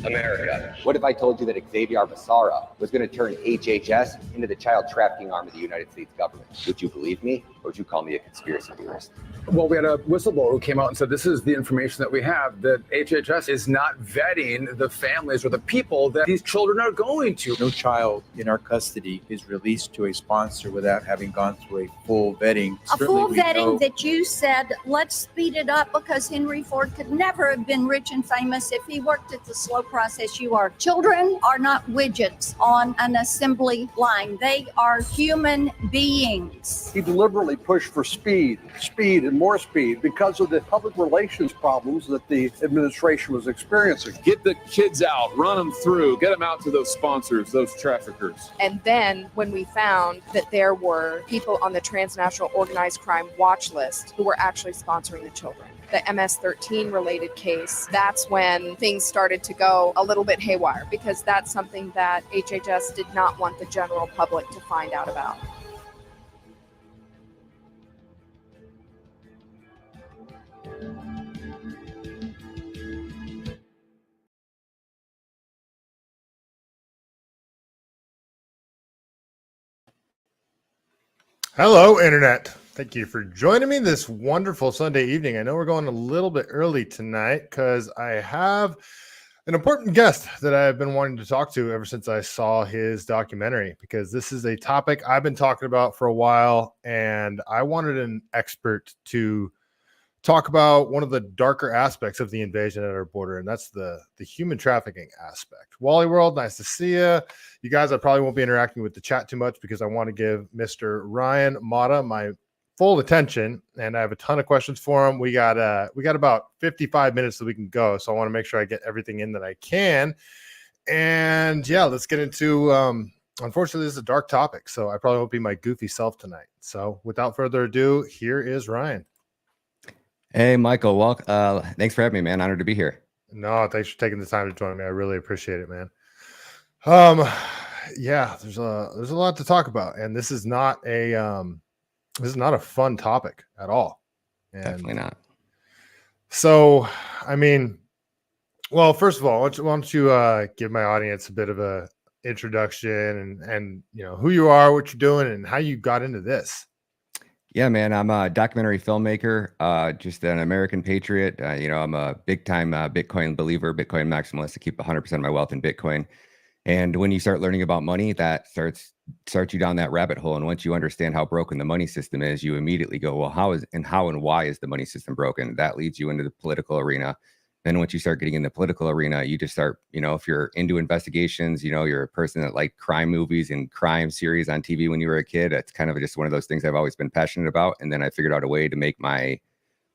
America. What if I told you that Xavier Becerra was going to turn HHS into the child trafficking arm of the United States government? Would you believe me, or would you call me a conspiracy theorist? Well, we had a whistleblower who came out and said, this is the information that we have, that HHS is not vetting the families or the people that these children are going to. No child in our custody is released to a sponsor without having gone through a full vetting. A full vetting that you said, let's speed it up because Henry Ford could never have been rich and famous if he worked at the slow process you are. Children are not widgets on an assembly line. They are human beings. He deliberately pushed for speed, and more speed because of the public relations problems that the administration was experiencing. Get the kids out, run them through, get them out to those sponsors, those traffickers. And then when we found that there were people on the transnational organized crime watch list who were actually sponsoring the children, the MS-13 related case, that's when things started to go a little bit haywire, because that's something that HHS did not want the general public to find out about. Hello, Internet. Thank you for joining me this wonderful Sunday evening. I know we're going a little bit early tonight because I have an important guest that I've been wanting to talk to ever since I saw his documentary, because this is a topic I've been talking about for a while, and I wanted an expert to talk about one of the darker aspects of the invasion at our border, and that's the human trafficking aspect. Wally World, nice to see you. You guys, I probably won't be interacting with the chat too much because I want to give Mr. Ryan Matta my full attention, and I have a ton of questions for him. We got about 55 minutes that we can go, so I want to make sure I get everything in that I can. And yeah, let's get into unfortunately, this is a dark topic, so I probably won't be my goofy self tonight. So without further ado, here is Ryan. Hey, Michael. Well, thanks for having me, man. Honored to be here. No, thanks for taking the time to join me. I really appreciate it, man. Yeah, there's a lot to talk about, and this is not a fun topic at all. And definitely not. So, I mean, well, first of all, why don't you give my audience a bit of a introduction and you know who you are, what you're doing, and how you got into this. Yeah, man, I'm a documentary filmmaker, just an American patriot. I'm a big time Bitcoin believer, Bitcoin maximalist. I keep 100% of my wealth in Bitcoin. And when you start learning about money, that starts you down that rabbit hole. And once you understand how broken the money system is, you immediately go, well, how and why is the money system broken? That leads you into the political arena. Then once you start getting in the political arena, you just start, if you're into investigations, you're a person that like crime movies and crime series on TV when you were a kid. It's kind of just one of those things I've always been passionate about. And then I figured out a way to make my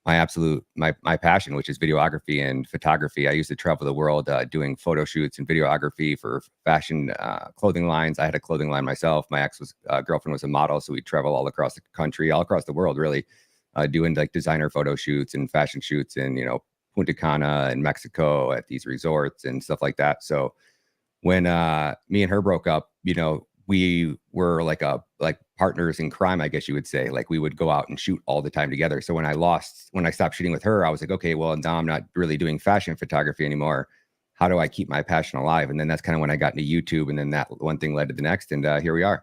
passion, which is videography and photography. I used to travel the world doing photo shoots and videography for fashion clothing lines. I had a clothing line myself. My girlfriend was a model, so we travel all across the country, all across the world, really, doing like designer photo shoots and fashion shoots and, Punta Cana and Mexico at these resorts and stuff like that. So when me and her broke up, we were like partners in crime, I guess you would say. Like we would go out and shoot all the time together. So when I stopped shooting with her, I was like, okay, well, now I'm not really doing fashion photography anymore. How do I keep my passion alive? And then that's kind of when I got into YouTube, and then that one thing led to the next, and here we are.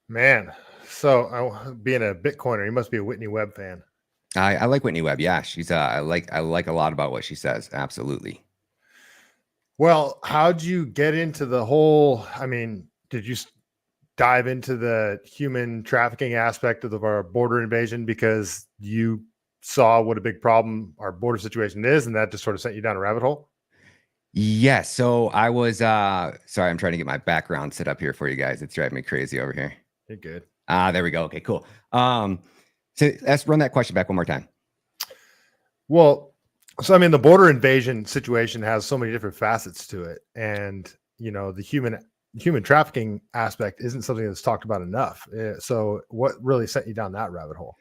Man, so being a Bitcoiner, you must be a Whitney Webb fan. I like Whitney Webb. Yeah, she's I like a lot about what she says. Absolutely. Well, how'd you get into the whole? I mean, did you dive into the human trafficking aspect of our border invasion because you saw what a big problem our border situation is, and that just sort of sent you down a rabbit hole? Yes. So I was sorry, I'm trying to get my background set up here for you guys. It's driving me crazy over here. You're good. There we go. Okay, cool. So let's run that question back one more time. Well, so I mean, the border invasion situation has so many different facets to it, and the human trafficking aspect isn't something that's talked about enough. So, what really sent you down that rabbit hole?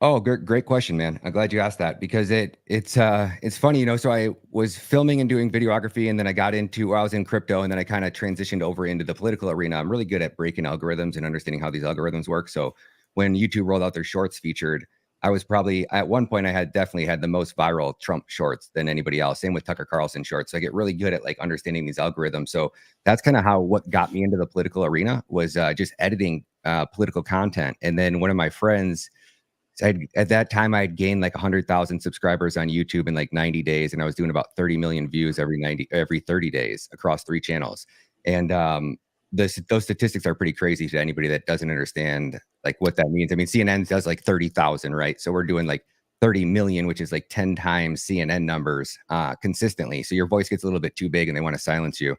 Oh, great question, man. I'm glad you asked that, because it's funny, So I was filming and doing videography, and then I was in crypto, and then I kind of transitioned over into the political arena. I'm really good at breaking algorithms and understanding how these algorithms work. So when YouTube rolled out their shorts featured, I was probably at one point I had definitely had the most viral Trump shorts than anybody else. Same with Tucker Carlson shorts. So I get really good at like understanding these algorithms. So that's kind of how what got me into the political arena was just editing political content. And then one of my friends, at that time I had gained like 100,000 subscribers on YouTube in like 90 days, and I was doing about 30 million views every 30 days across 3 channels. And those statistics are pretty crazy to anybody that doesn't understand like what that means. I mean, CNN does like 30,000, right? So we're doing like 30 million, which is like 10 times CNN numbers consistently. So your voice gets a little bit too big and they want to silence you.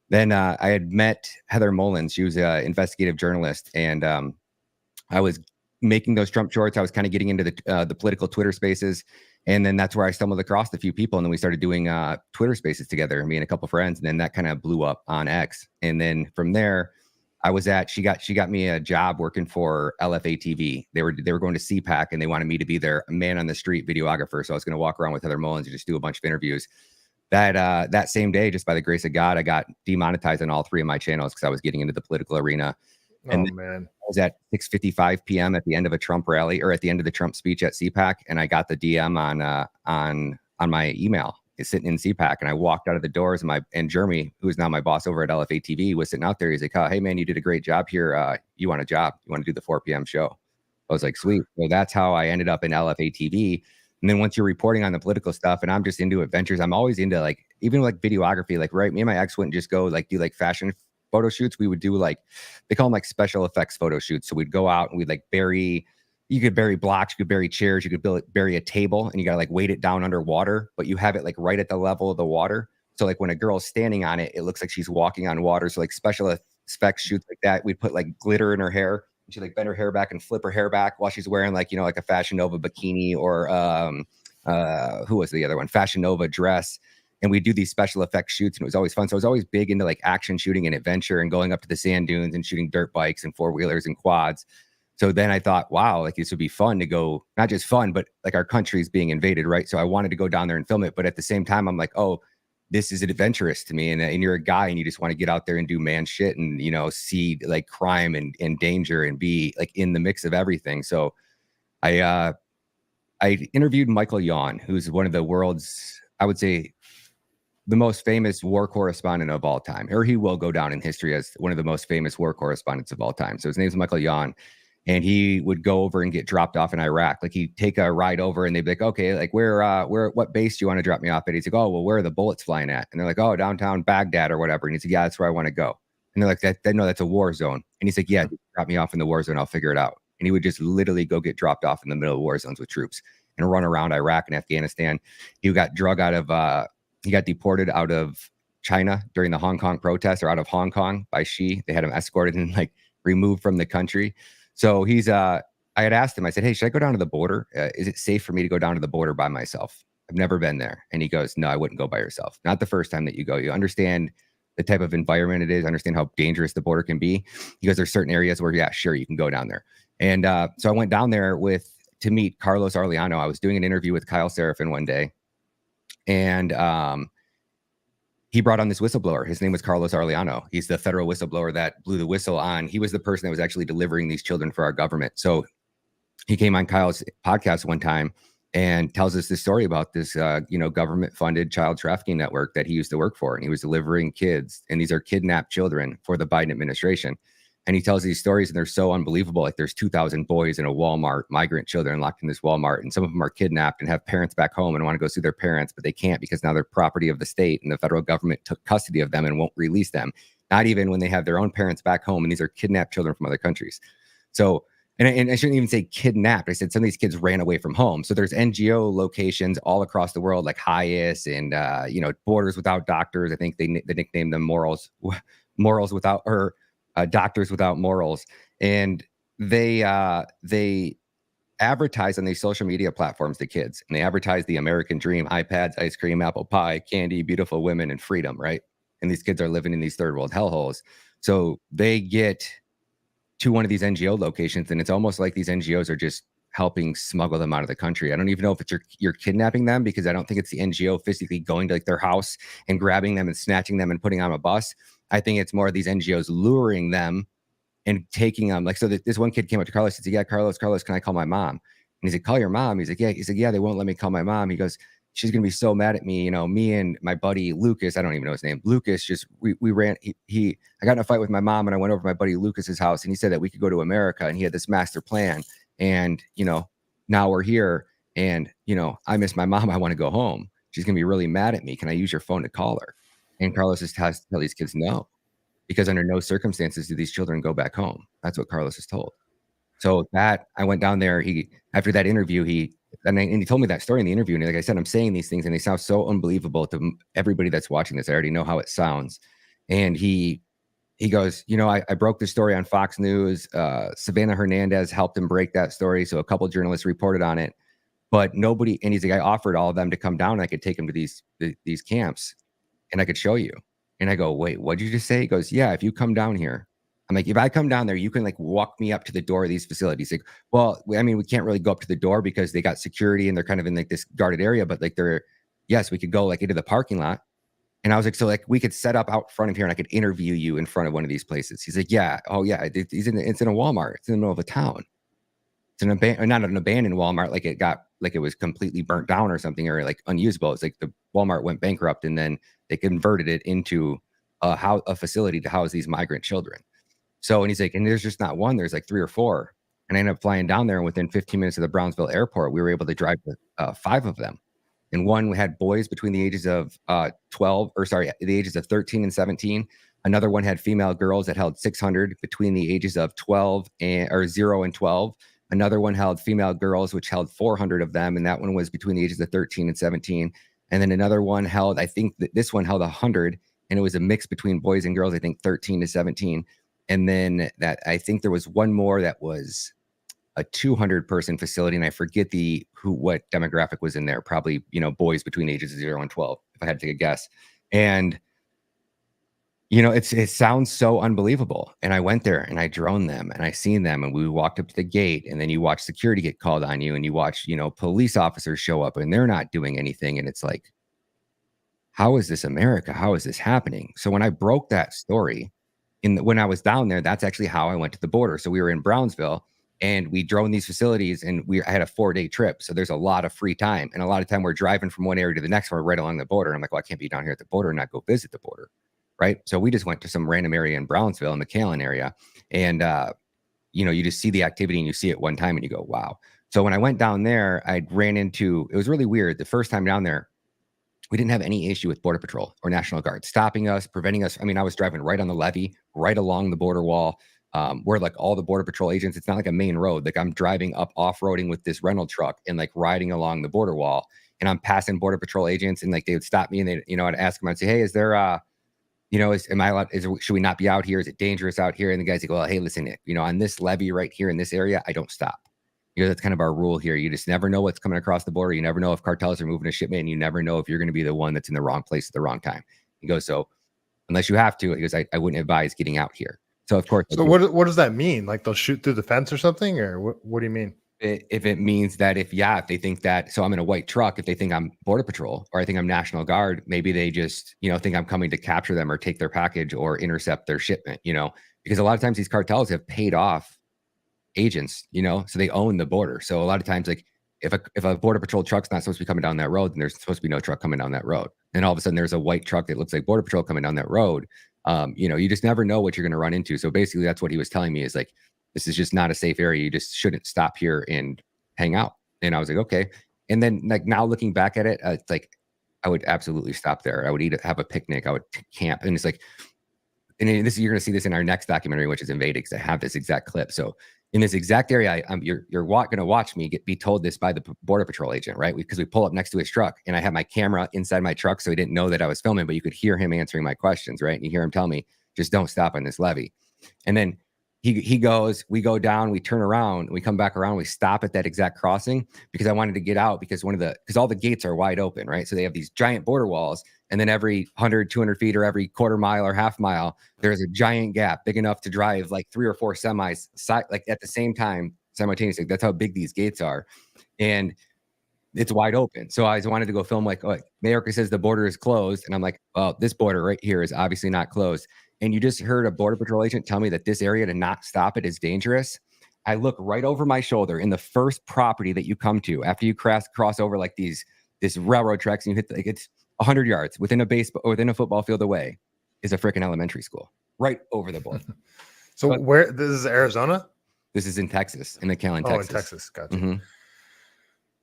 Then I had met Heather Mullins. She was an investigative journalist, and I was making those Trump shorts. I was kind of getting into the political Twitter spaces. And then that's where I stumbled across a few people. And then we started doing Twitter spaces together, me and a couple friends. And then that kind of blew up on X. And then from there, she got me a job working for LFA TV. They were going to CPAC, and they wanted me to be their man on the street videographer. So I was going to walk around with Heather Mullins and just do a bunch of interviews. That same day, just by the grace of God, I got demonetized on all 3 of my channels because I was getting into the political arena. And man, I was at 6:55 p.m. at the end of a Trump rally, or at the end of the Trump speech at CPAC, and I got the DM on my email. It's sitting in CPAC, and I walked out of the doors, and Jeremy, who is now my boss over at LFA TV, was sitting out there. He's like, "Oh, hey man, you did a great job here. You want a job? You want to do the 4 p.m. show?" I was like, "Sweet." So that's how I ended up in LFA TV. And then once you're reporting on the political stuff, and I'm just into adventures, I'm always into like even like videography. Like, right, me and my ex wouldn't just go like do like fashion photo shoots. We would do like, they call them like special effects photo shoots. So we'd go out and we'd like you could bury blocks, you could bury chairs, you could bury a table, and you gotta like weight it down underwater, but you have it like right at the level of the water. So like when a girl's standing on it, it looks like she's walking on water. So like special effects shoots like that, we'd put like glitter in her hair. And she'd like bend her hair back and flip her hair back while she's wearing like, like a Fashion Nova bikini, or who was the other one? Fashion Nova dress. And we do these special effects shoots, and it was always fun. So I was always big into like action shooting and adventure and going up to the sand dunes and shooting dirt bikes and 4-wheelers and quads. So then I thought, wow, like this would be fun to go, not just fun, but like our country's being invaded, right? So I wanted to go down there and film it. But at the same time, I'm like, oh, this is adventurous to me. And you're a guy and you just want to get out there and do man shit and, see like crime and danger and be like in the mix of everything. So I interviewed Michael Yon, who's one of the world's, I would say, the most famous war correspondent of all time, or he will go down in history as one of the most famous war correspondents of all time. So his name's Michael Yon, and he would go over and get dropped off in Iraq. Like he'd take a ride over and they'd be like, okay, like what base do you want to drop me off at? He's like, oh, well, where are the bullets flying at? And they're like, oh, downtown Baghdad or whatever. And he's like, yeah, that's where I want to go. And they're like, no, that's a war zone. And he's like, yeah, drop me off in the war zone. I'll figure it out. And he would just literally go get dropped off in the middle of war zones with troops and run around Iraq and Afghanistan. He got he got deported out of China during the Hong Kong protests, or out of Hong Kong by Xi. They had him escorted and like removed from the country. So I had asked him, I said, hey, should I go down to the border? Is it safe for me to go down to the border by myself? I've never been there. And he goes, no, I wouldn't go by yourself. Not the first time that you go. You understand the type of environment it is, understand how dangerous the border can be. He goes, there's certain areas where, yeah, sure, you can go down there. And so I went down there to meet Carlos Arellano. I was doing an interview with Kyle Seraphin one day. And he brought on this whistleblower. His name was Carlos Arellano. He's the federal whistleblower that blew the whistle on. He was the person that was actually delivering these children for our government. So he came on Kyle's podcast one time and tells us this story about this, government-funded child trafficking network that he used to work for. And he was delivering kids, and these are kidnapped children for the Biden administration. And he tells these stories, and they're so unbelievable. Like there's 2,000 boys in a Walmart, migrant children locked in this Walmart, and some of them are kidnapped and have parents back home and want to go see their parents, but they can't because now they're property of the state, and the federal government took custody of them and won't release them, not even when they have their own parents back home. And these are kidnapped children from other countries. So, and I shouldn't even say kidnapped. I said some of these kids ran away from home. So there's NGO locations all across the world, like HIAS and Borders Without Doctors. I think they nicknamed them Morals Without, or Doctors Without Morals. And they advertise on these social media platforms to kids, and they advertise the American dream: iPads, ice cream, apple pie, candy, beautiful women, and freedom, right? And these kids are living in these third world hellholes. So they get to one of these NGO locations, and it's almost like these NGOs are just helping smuggle them out of the country. I don't even know if it's you're kidnapping them, because I don't think it's the NGO physically going to like their house and grabbing them and snatching them and putting on a bus. I think it's more of these NGOs luring them and taking them. Like, so this one kid came up to Carlos and said, yeah, Carlos, can I call my mom? he's like, call your mom. He's like, yeah. He's like, yeah, they won't let me call my mom. He goes, she's going to be so mad at me. You know, me and my buddy Lucas, I don't even know his name. Lucas, just, we ran, I got in a fight with my mom, and I went over to my buddy Lucas's house, and he said that we could go to America, and he had this master plan. And, you know, now we're here, and, you know, I miss my mom. I want to go home. She's going to be really mad at me. Can I use your phone to call her? And Carlos has to tell these kids no, because under no circumstances do these children go back home. That's what Carlos is told. So that I went down there. After that interview, he told me that story in the interview. And like I said, I'm saying these things and they sound so unbelievable to everybody that's watching this. I already know how it sounds. And he goes, you know, I broke the story on Fox News. Savannah Hernandez helped him break that story. So a couple journalists reported on it, but nobody. And he's like, I offered all of them to come down and I could take them to these camps and I could show you. And I go, wait, what'd you just say? He goes, yeah, if you come down here. I'm like, if I come down there, you can like walk me up to the door of these facilities. Like, well, I mean, we can't really go up to the door because they got security and they're kind of in like this guarded area, but like yes, we could go like into the parking lot. And I was like, so like we could set up out front of here and I could interview you in front of one of these places. He's like, yeah. Oh yeah. It's in a Walmart. It's in the middle of a town. It's not an abandoned Walmart. Like it was completely burnt down or something, or like unusable. It's like the Walmart went bankrupt and then they converted it into a facility to house these migrant children. So, and he's like, and there's just not one, there's like 3 or 4. And I ended up flying down there, and within 15 minutes of the Brownsville airport, we were able to drive 5 of them. And one had boys between the ages of the ages of 13 and 17. Another one had female girls that held 600 between the ages of 0 and 12. Another one held female girls, which held 400 of them. And that one was between the ages of 13 and 17. And then another one held, I think that this one held 100, and it was a mix between boys and girls, I think 13 to 17. And then I think there was one more that was a 200 person facility. And I forget what demographic was in there, probably, you know, boys between ages of 0 and 12, if I had to take a guess. And, you know, it sounds so unbelievable. And I went there and I droned them and I seen them and we walked up to the gate, and then you watch security get called on you and you watch, you know, police officers show up and they're not doing anything. And it's like, how is this America? How is this happening? So when I broke that story, when I was down there, that's actually how I went to the border. So we were in Brownsville and we drone these facilities, and I had a 4-day trip. So there's a lot of free time. And a lot of time we're driving from one area to the next one right along the border. And I'm like, well, I can't be down here at the border and not go visit the border. Right. So we just went to some random area in Brownsville, in McAllen area. And, you know, you just see the activity and you see it one time and you go, wow. So when I went down there, it was really weird. The first time down there, we didn't have any issue with Border Patrol or National Guard stopping us, preventing us. I mean, I was driving right on the levee, right along the border wall, where like all the Border Patrol agents, it's not like a main road. Like I'm driving up off-roading with this rental truck and like riding along the border wall, and I'm passing Border Patrol agents, and like they would stop me and they, you know, I'd ask them, I'd say, hey, is there, you know, am I allowed, should we not be out here? Is it dangerous out here? And the guy's like, well, hey, listen, you know, on this levee right here in this area, I don't stop. You know, that's kind of our rule here. You just never know what's coming across the border. You never know if cartels are moving a shipment, and you never know if you're going to be the one that's in the wrong place at the wrong time. He goes, so unless you have to, he goes, I wouldn't advise getting out here. So of course. So what does that mean? Like they'll shoot through the fence or something, or what do you mean? If it means that if they think that, so I'm in a white truck, if they think I'm Border Patrol or I think I'm National Guard, maybe they just, you know, think I'm coming to capture them or take their package or intercept their shipment, you know, because a lot of times these cartels have paid off agents, you know, so they own the border. So a lot of times, like if a Border Patrol truck's not supposed to be coming down that road, then there's supposed to be no truck coming down that road. Then all of a sudden there's a white truck that looks like Border Patrol coming down that road. You know, you just never know what you're going to run into. So basically that's what he was telling me, is like, this is just not a safe area. You just shouldn't stop here and hang out. And I was like, okay. And then like now looking back at it, it's like, I would absolutely stop there. I would have a picnic. I would camp. And it's like, and you're going to see this in our next documentary, which is Invaded, because I have this exact clip. So in this exact area, you're going to watch me be told this by the Border Patrol agent, right? Because we pull up next to his truck, and I have my camera inside my truck, so he didn't know that I was filming, but you could hear him answering my questions, right? And you hear him tell me, just don't stop on this levee. And then he goes, we go down, we turn around, we come back around, we stop at that exact crossing because I wanted to get out because because all the gates are wide open, right? So they have these giant border walls, and then every 100, 200 feet or every quarter mile or half mile, there's a giant gap big enough to drive like 3 or 4 semis like at the same time simultaneously. That's how big these gates are. And it's wide open. So I wanted to go film like, oh, Mayorkas says the border is closed. And I'm like, well, this border right here is obviously not closed. And you just heard a Border Patrol agent tell me that this area to not stop it is dangerous. I look right over my shoulder in the first property that you come to after you cross over like this railroad tracks, and you hit like it's 100 yards within a football field away is a freaking elementary school right over the board. So But- where this is Arizona? This is in Texas, in McAllen, Oh, Texas. in Texas. Gotcha. Mhm.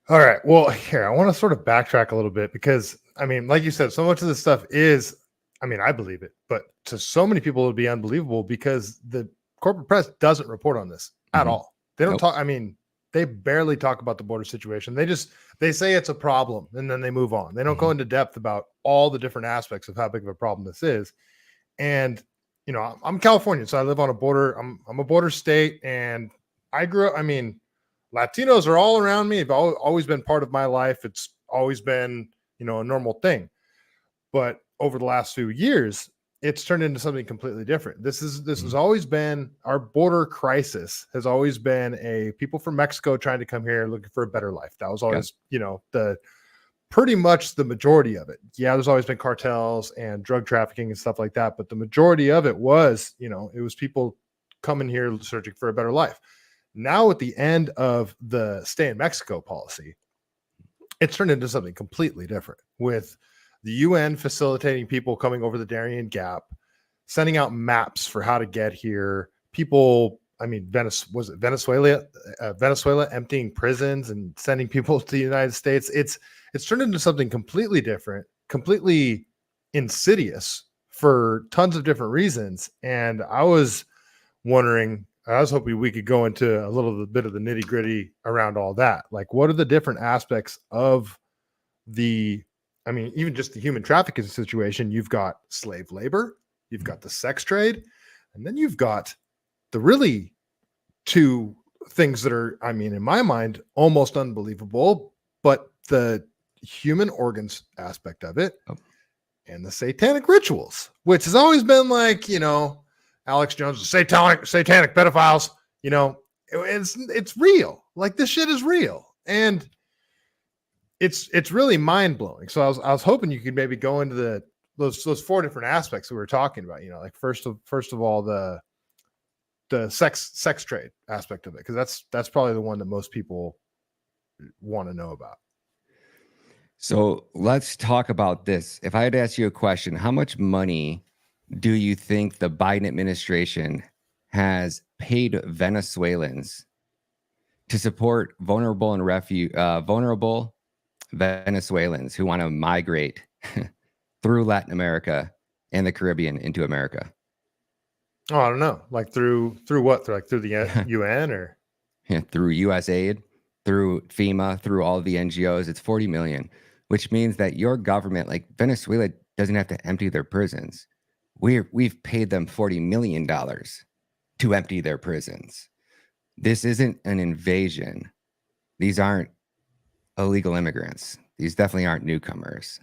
All right. Well, here, I want to sort of backtrack a little bit because, I mean, like you said, so much of this stuff is, I mean, I believe it, but to so many people, it would be unbelievable because the corporate press doesn't report on this at Mhm. all. They don't Nope. talk. I mean, they barely talk about the border situation. They say it's a problem and then they move on. They don't go into depth about all the different aspects of how big of a problem this is. And, you know, I'm Californian, so I live on a border. I'm a border state, and I grew up. I mean, Latinos are all around me. They've always been part of my life. It's always been, you know, a normal thing. But over the last few years, it's turned into something completely different. This has always been our border crisis. Has always been a people from Mexico trying to come here looking for a better life. That was always, you know, pretty much the majority of it. Yeah, there's always been cartels and drug trafficking and stuff like that, but the majority of it was, you know, it was people coming here searching for a better life. Now, at the end of the stay in Mexico policy, it's turned into something completely different with the UN facilitating people coming over the Darien Gap, sending out maps for how to get here. People, I mean, Venezuela emptying prisons and sending people to the United States. It's turned into something completely different, completely insidious for tons of different reasons. And I was hoping we could go into a little bit of the nitty gritty around all that. Like, what are the different aspects of even just the human trafficking situation? You've got slave labor, you've got the sex trade, and then you've got the really two things that are, I mean, in my mind, almost unbelievable, but the human organs aspect of it and the satanic rituals, which has always been like, you know, Alex Jones, satanic pedophiles, you know, it's real. Like, this shit is real. And it's really mind blowing. So I was hoping you could maybe go into those four different aspects that we were talking about, you know, like first of all, the sex trade aspect of it. Cause that's probably the one that most people want to know about. So let's talk about this. If I had to ask you a question, how much money do you think the Biden administration has paid Venezuelans to support vulnerable Venezuelans who want to migrate through Latin America and the Caribbean into America? Oh, I don't know. Like through what? Through the UN or through USAID, through FEMA, through all the NGOs? It's 40 million, which means that your government, like Venezuela, doesn't have to empty their prisons. We've paid them $40 million to empty their prisons. This isn't an invasion. These aren't illegal immigrants. These definitely aren't newcomers.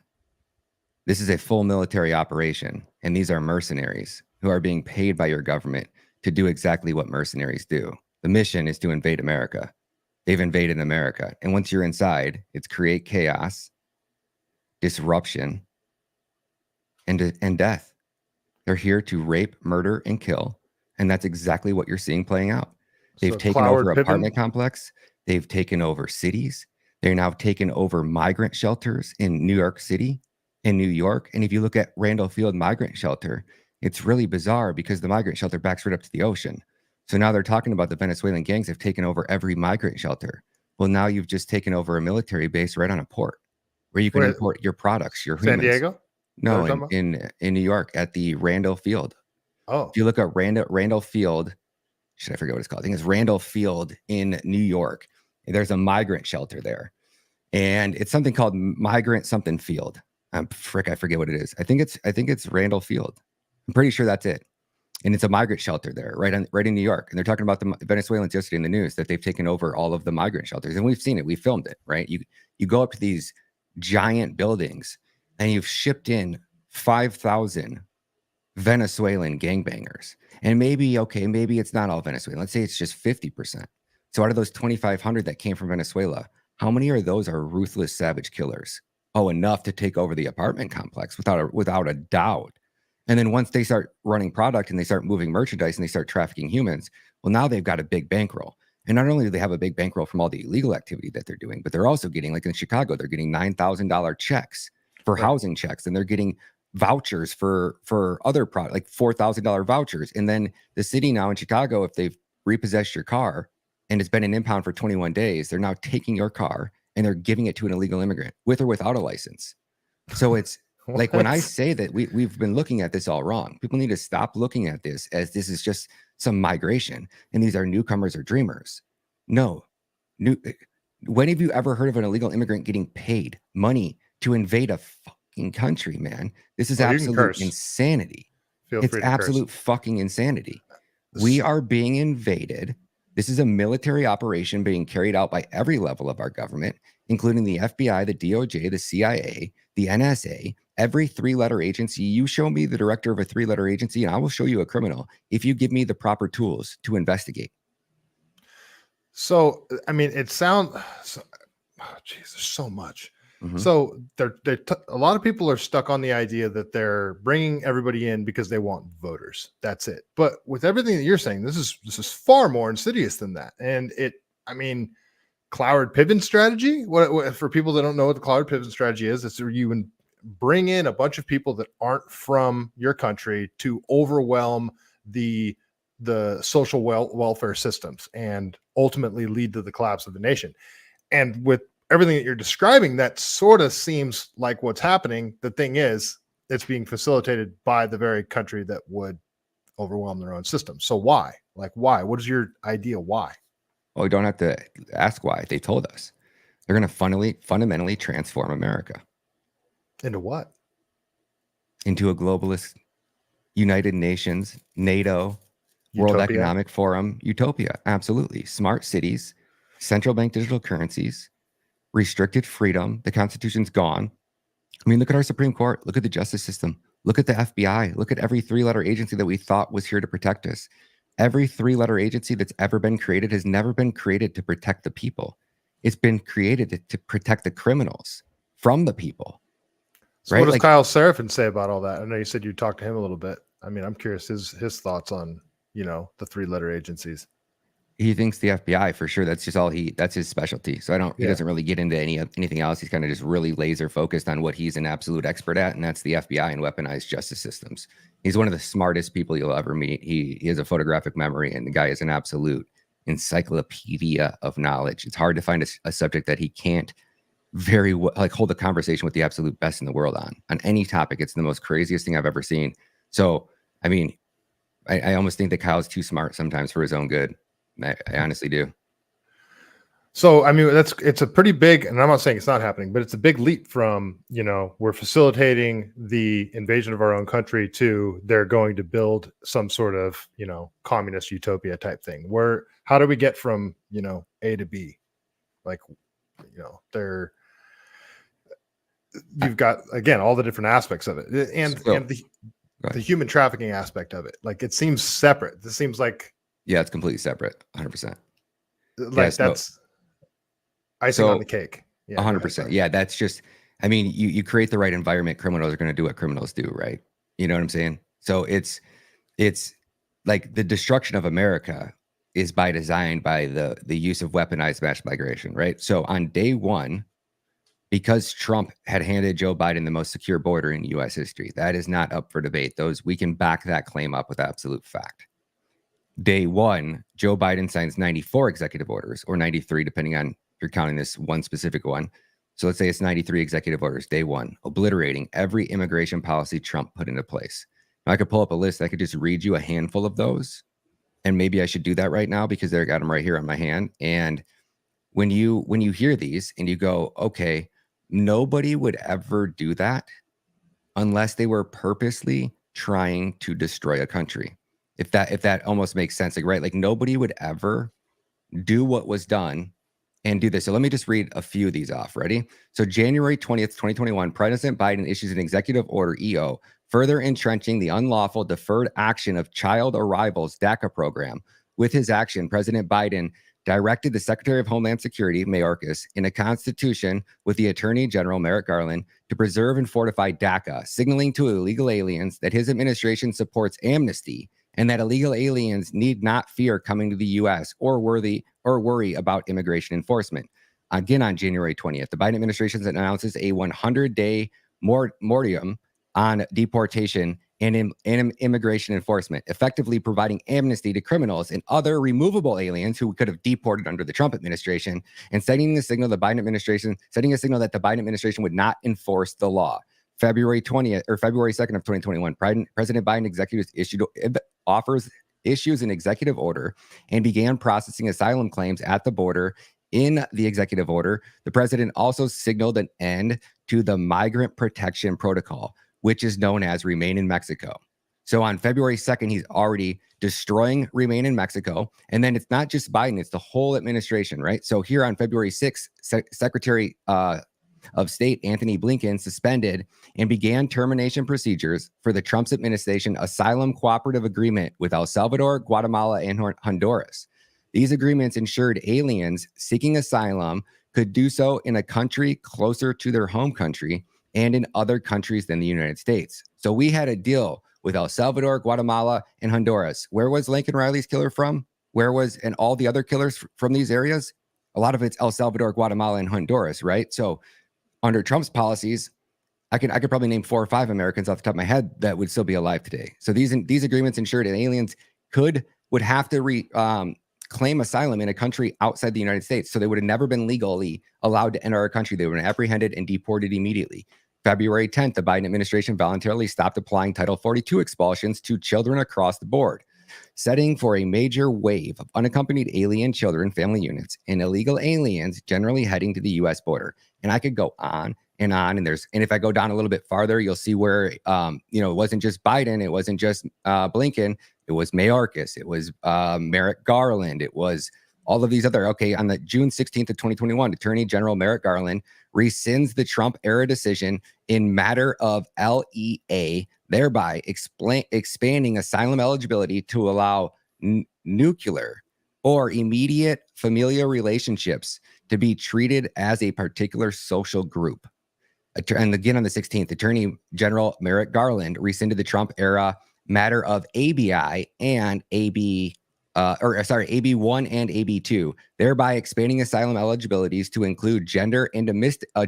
This is a full military operation, and these are mercenaries who are being paid by your government to do exactly what mercenaries do. The mission is to invade America. They've invaded America. And once you're inside, it's create chaos, disruption, and death. They're here to rape, murder, and kill. And that's exactly what you're seeing playing out. They've taken over apartment complex. They've taken over cities. They're now taken over migrant shelters in New York City, in New York. And if you look at Randall Field Migrant Shelter, it's really bizarre because the migrant shelter backs right up to the ocean. So now they're talking about the Venezuelan gangs have taken over every migrant shelter. Well, now you've just taken over a military base right on a port where you can import your products, your humans. San Diego? No, in New York at the Randall Field. Oh, if you look at Randall Field, should I forget what it's called? I think it's Randall Field in New York. There's a migrant shelter there, and it's something called Migrant Something Field. I forget what it is. I think it's Randall Field. I'm pretty sure that's it. And it's a migrant shelter there, right in New York. And they're talking about the Venezuelans yesterday in the news that they've taken over all of the migrant shelters, and we've seen it. We filmed it, right? You go up to these giant buildings, and you've shipped in 5,000 Venezuelan gangbangers. And maybe it's not all Venezuelan. Let's say it's just 50%. So out of those 2,500 that came from Venezuela, how many of those are ruthless, savage killers? Oh, enough to take over the apartment complex without a doubt. And then once they start running product and they start moving merchandise and they start trafficking humans, well, now they've got a big bankroll. And not only do they have a big bankroll from all the illegal activity that they're doing, but they're also getting, like in Chicago, they're getting $9,000 checks for housing checks, and they're getting vouchers for other products, like $4,000 vouchers. And then the city now in Chicago, if they've repossessed your car and it's been an impound for 21 days, they're now taking your car and they're giving it to an illegal immigrant with or without a license. So it's like when I say that we've been looking at this all wrong, people need to stop looking at this as this is just some migration and these are newcomers or dreamers. No. When have you ever heard of an illegal immigrant getting paid money to invade a fucking country, man? This is absolute insanity. It's absolute fucking insanity. We are being invaded. This is a military operation being carried out by every level of our government, including the FBI, the DOJ, the CIA, the NSA, every three-letter agency. You show me the director of a three-letter agency, and I will show you a criminal if you give me the proper tools to investigate. So, I mean, it sounds, there's so much. Mm-hmm. So a lot of people are stuck on the idea that they're bringing everybody in because they want voters. That's it. But with everything that you're saying, this is far more insidious than that. And Cloward pivot strategy. What for people that don't know what the Cloward pivot strategy is? It's where you bring in a bunch of people that aren't from your country to overwhelm the social welfare systems and ultimately lead to the collapse of the nation. And with everything that you're describing, that sort of seems like what's happening. The thing is, it's being facilitated by the very country that would overwhelm their own system. So why? Like, why? What is your idea? Why? Well, we don't have to ask why. They told us. They're going to fundamentally transform America. Into what? Into a globalist, United Nations, NATO, World Economic Forum utopia. Absolutely. Smart cities, central bank digital currencies, restricted freedom. The Constitution's gone. I mean, look at our Supreme Court. Look at the justice system. Look at the FBI. Look at every three-letter agency that we thought was here to protect us. Every three-letter agency that's ever been created has never been created to protect the people. It's been created to protect the criminals from the people. So right? What does Kyle Seraphin say about all that? I know you said you talked to him a little bit. I mean, I'm curious his thoughts on, the three-letter agencies. He thinks the FBI for sure. That's just that's his specialty. So he doesn't really get into anything else. He's kind of just really laser focused on what he's an absolute expert at. And that's the FBI and weaponized justice systems. He's one of the smartest people you'll ever meet. He has a photographic memory, and the guy is an absolute encyclopedia of knowledge. It's hard to find a subject that he can't hold a conversation with the absolute best in the world on any topic. It's the most craziest thing I've ever seen. So, I mean, I almost think that Kyle's too smart sometimes for his own good. I honestly do. So, I mean, it's a pretty big, and I'm not saying it's not happening, but it's a big leap from, we're facilitating the invasion of our own country to they're going to build some sort of, communist utopia type thing. How do we get from, A to B? Like, you've got, again, all the different aspects of it and the human trafficking aspect of it. Like, it seems separate. This seems like, yeah, it's completely separate. 100%. Like, that's icing on the cake. Yeah, 100%. Yeah, that's just, I mean, you create the right environment, criminals are going to do what criminals do, right? You know what I'm saying? So it's like the destruction of America is by design, by the use of weaponized mass migration, right? So on day one, because Trump had handed Joe Biden the most secure border in U.S. history, that is not up for debate. We can back that claim up with absolute fact. Day one, Joe Biden signs 94 executive orders, or 93, depending on if you're counting this one specific one. So let's say it's 93 executive orders, day one, obliterating every immigration policy Trump put into place. Now, I could pull up a list. I could just read you a handful of those. And maybe I should do that right now because I got them right here on my hand. And when you hear these and you go, okay, nobody would ever do that unless they were purposely trying to destroy a country. If that almost makes sense, like, right? Like, nobody would ever do what was done and do this. So let me just read a few of these off. Ready? So January 20th, 2021, President Biden issues an executive order, EO, further entrenching the unlawful deferred action of child arrivals DACA program. With his action, President Biden directed the Secretary of Homeland Security, Mayorkas, in a constitution with the Attorney General, Merrick Garland, to preserve and fortify DACA, signaling to illegal aliens that his administration supports amnesty and that illegal aliens need not fear coming to the U.S. or worry about immigration enforcement. Again, on January 20th, the Biden administration announces a 100-day moratorium on deportation and immigration enforcement, effectively providing amnesty to criminals and other removable aliens who could have deported under the Trump administration, and setting a signal that the Biden administration would not enforce the law. February 2nd of 2021, President Biden issues an executive order and began processing asylum claims at the border. In the executive order, the president also signaled an end to the Migrant Protection Protocol, which is known as Remain in Mexico. So on February 2nd, he's already destroying Remain in Mexico. And then it's not just Biden, it's the whole administration, right? So here on February 6th, Secretary of State Anthony Blinken suspended and began termination procedures for the Trump's administration asylum cooperative agreement with El Salvador, Guatemala, and Honduras. These agreements ensured aliens seeking asylum could do so in a country closer to their home country and in other countries than the United States. So we had a deal with El Salvador, Guatemala, and Honduras. Where was Lincoln Riley's killer from? And all the other killers from these areas? A lot of it's El Salvador, Guatemala, and Honduras, right? So under Trump's policies, I could probably name 4 or 5 Americans off the top of my head that would still be alive today. So these agreements ensured that aliens would have to claim asylum in a country outside the United States. So they would have never been legally allowed to enter our country. They were apprehended and deported immediately. February 10th, the Biden administration voluntarily stopped applying Title 42 expulsions to children across the board, setting for a major wave of unaccompanied alien children, family units, and illegal aliens generally heading to the U.S. border. And I could go on and on. And if I go down a little bit farther, you'll see where, it wasn't just Biden. It wasn't just Blinken. It was Mayorkas. It was Merrick Garland. It was all of these other. Okay, on the June 16th of 2021, Attorney General Merrick Garland rescinds the Trump-era decision in matter of LEA, thereby expanding asylum eligibility to allow nuclear or immediate familial relationships to be treated as a particular social group. And again, on the 16th, Attorney General Merrick Garland rescinded the Trump-era matter of ABI and AB1 and AB2, thereby expanding asylum eligibilities to include gender and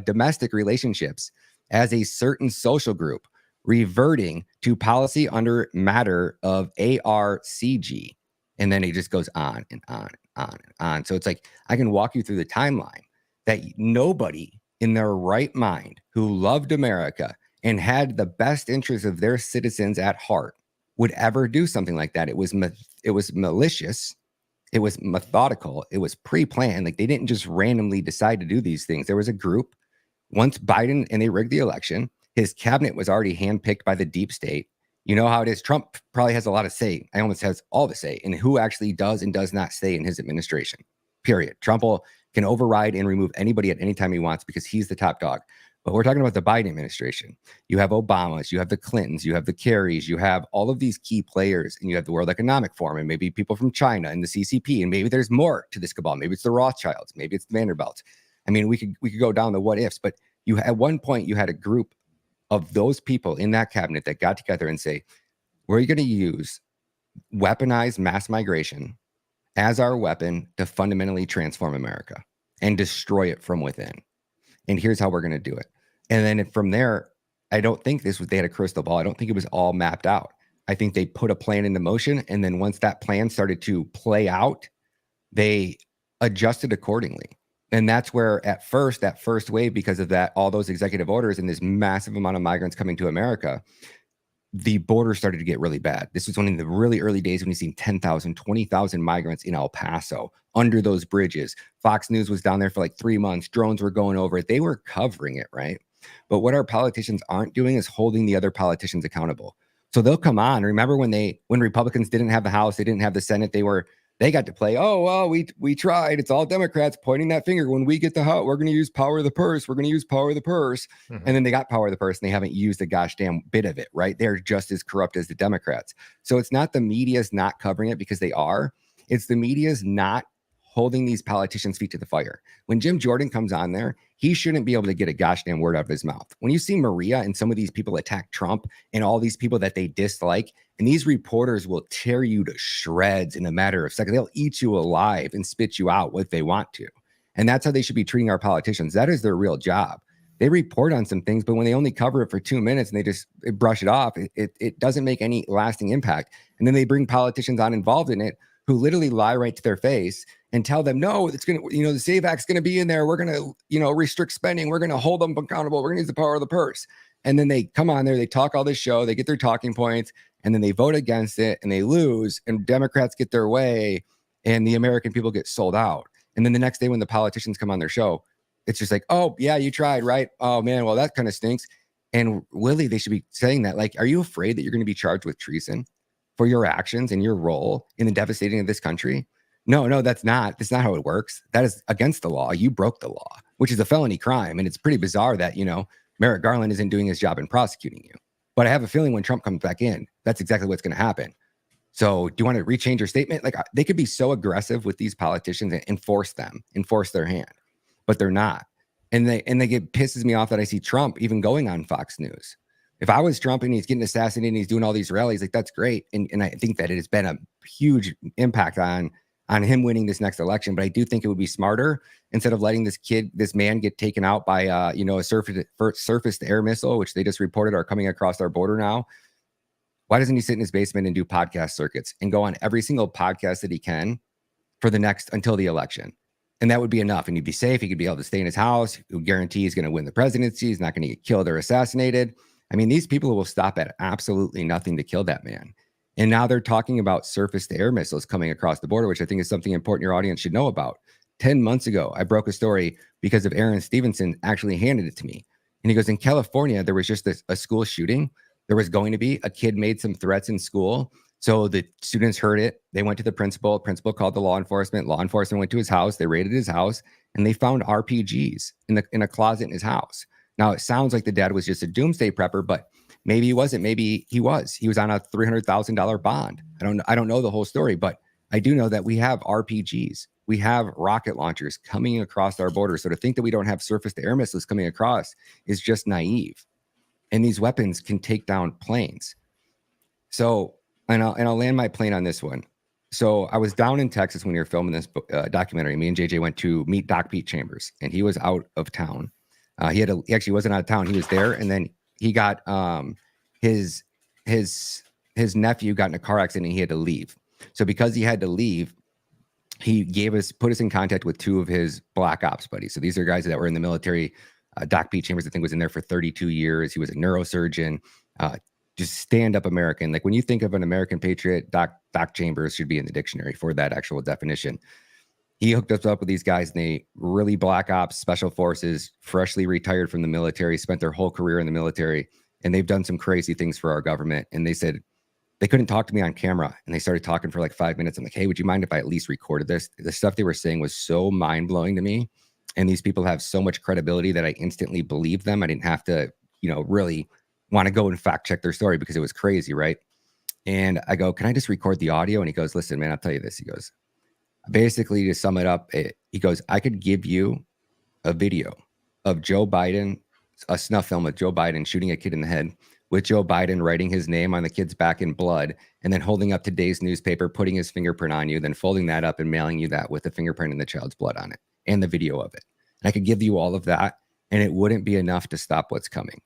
domestic relationships as a certain social group, reverting to policy under matter of ARCG. And then it just goes on and on and on and on. So it's like, I can walk you through the timeline that nobody in their right mind who loved America and had the best interests of their citizens at heart would ever do something like that. It was malicious. It was methodical. It was pre-planned. Like, they didn't just randomly decide to do these things. There was a group. Once Biden and they rigged the election, his cabinet was already handpicked by the deep state. You know how it is. Trump probably has a lot of say. I almost has all the say in who actually does and does not stay in his administration. Period. Trump can override and remove anybody at any time he wants because he's the top dog. But we're talking about the Biden administration. You have Obamas, you have the Clintons, you have the Kerrys, you have all of these key players, and you have the World Economic Forum, and maybe people from China and the CCP, and maybe there's more to this cabal. Maybe it's the Rothschilds, maybe it's the Vanderbilts. I mean, we could go down the what ifs, but at one point you had a group of those people in that cabinet that got together and say, we're going to use weaponized mass migration as our weapon to fundamentally transform America and destroy it from within. And here's how we're going to do it. And then from there, I don't think they had a crystal ball. I don't think it was all mapped out. I think they put a plan into motion. And then once that plan started to play out, they adjusted accordingly. And that's where that first wave, because of that, all those executive orders and this massive amount of migrants coming to America, the border started to get really bad. This was one of the really early days when you seen 10,000, 20,000 migrants in El Paso under those bridges. Fox News was down there for like 3 months. Drones were going over it. They were covering it, right? But what our politicians aren't doing is holding the other politicians accountable. So they'll come on. Remember when Republicans didn't have the House, they didn't have the Senate, they got to play, oh, well, we tried. It's all Democrats pointing that finger. When we get the House, we're going to use power of the purse. We're going to use power of the purse. Mm-hmm. And then they got power of the purse and they haven't used a gosh damn bit of it, right? They're just as corrupt as the Democrats. So it's not the media's not covering it because they are. It's the media's not holding these politicians' feet to the fire. When Jim Jordan comes on there, he shouldn't be able to get a gosh damn word out of his mouth. When you see Maria and some of these people attack Trump and all these people that they dislike, and these reporters will tear you to shreds in a matter of seconds. They'll eat you alive and spit you out if they want to. And that's how they should be treating our politicians. That is their real job. They report on some things, but when they only cover it for 2 minutes and they just brush it off, it doesn't make any lasting impact. And then they bring politicians on involved in it who literally lie right to their face and tell them, no, it's going to, the SAVE Act's going to be in there. We're going to, restrict spending. We're going to hold them accountable. We're going to use the power of the purse. And then they come on there, they talk all this show, they get their talking points, and then they vote against it and they lose, and Democrats get their way and the American people get sold out. And then the next day when the politicians come on their show, it's just like, oh, yeah, you tried, right? Oh, man, well, that kind of stinks. And really, they should be saying that, like, are you afraid that you're going to be charged with treason for your actions and your role in the devastating of this country? No, that's not how it works. That is against the law. You broke the law, which is a felony crime. And it's pretty bizarre that, Merrick Garland isn't doing his job in prosecuting you. But I have a feeling when Trump comes back in, that's exactly what's going to happen. So do you want to rechange your statement? Like, they could be so aggressive with these politicians and enforce their hand. But they're not. And pisses me off that I see Trump even going on Fox News. If I was Trump and he's getting assassinated and he's doing all these rallies, like, that's great. And I think that it has been a huge impact on him winning this next election. But I do think it would be smarter, instead of letting this man get taken out by a surface to air missile, which they just reported are coming across our border now. Why doesn't he sit in his basement and do podcast circuits and go on every single podcast that he can until the election? And that would be enough. And he'd be safe. He could be able to stay in his house. He would guarantee he's going to win the presidency. He's not going to get killed or assassinated. I mean, these people will stop at absolutely nothing to kill that man. And now they're talking about surface to air missiles coming across the border, which I think is something important your audience should know about. 10 months ago, I broke a story because of Aaron Stevenson actually handed it to me. And he goes, in California, there was just a school shooting. There was going to be a kid made some threats in school. So the students heard it. They went to the principal. Principal called the law enforcement. Law enforcement went to his house. They raided his house, and they found RPGs in a closet in his house. Now, it sounds like the dad was just a doomsday prepper, but maybe he wasn't. Maybe he was. He was on a $300,000 bond. I don't know the whole story, but I do know that we have RPGs. We have rocket launchers coming across our border. So to think that we don't have surface to air missiles coming across is just naive. And these weapons can take down planes. So, and I'll land my plane on this one. So I was down in Texas when we were filming this documentary. Me and JJ went to meet Doc Pete Chambers, and he was out of town. He actually wasn't out of town. He was there, and then he got his nephew got in a car accident, and he had to leave. So because he had to leave, he put us in contact with two of his black ops buddies. So these are guys that were in the military. Doc Pete Chambers, I think, was in there for 32 years. He was a neurosurgeon, just stand-up American. Like, when you think of an American patriot, Doc Chambers should be in the dictionary for that actual definition. He hooked us up with these guys, and they really black ops, special forces, freshly retired from the military, spent their whole career in the military, and they've done some crazy things for our government. And they said they couldn't talk to me on camera, and they started talking for like 5 minutes. I'm like, hey, would you mind if I at least recorded this? The stuff they were saying was so mind-blowing to me. And these people have so much credibility that I instantly believed them. I didn't have to, really want to go and fact check their story because it was crazy, right? And I go, can I just record the audio? And he goes, listen, man, I'll tell you this. He goes, basically, to sum it up, he goes, I could give you a video of Joe Biden, a snuff film of Joe Biden shooting a kid in the head, with Joe Biden writing his name on the kid's back in blood, and then holding up today's newspaper, putting his fingerprint on you, then folding that up and mailing you that with the fingerprint and the child's blood on it and the video of it. And I could give you all of that, and it wouldn't be enough to stop what's coming.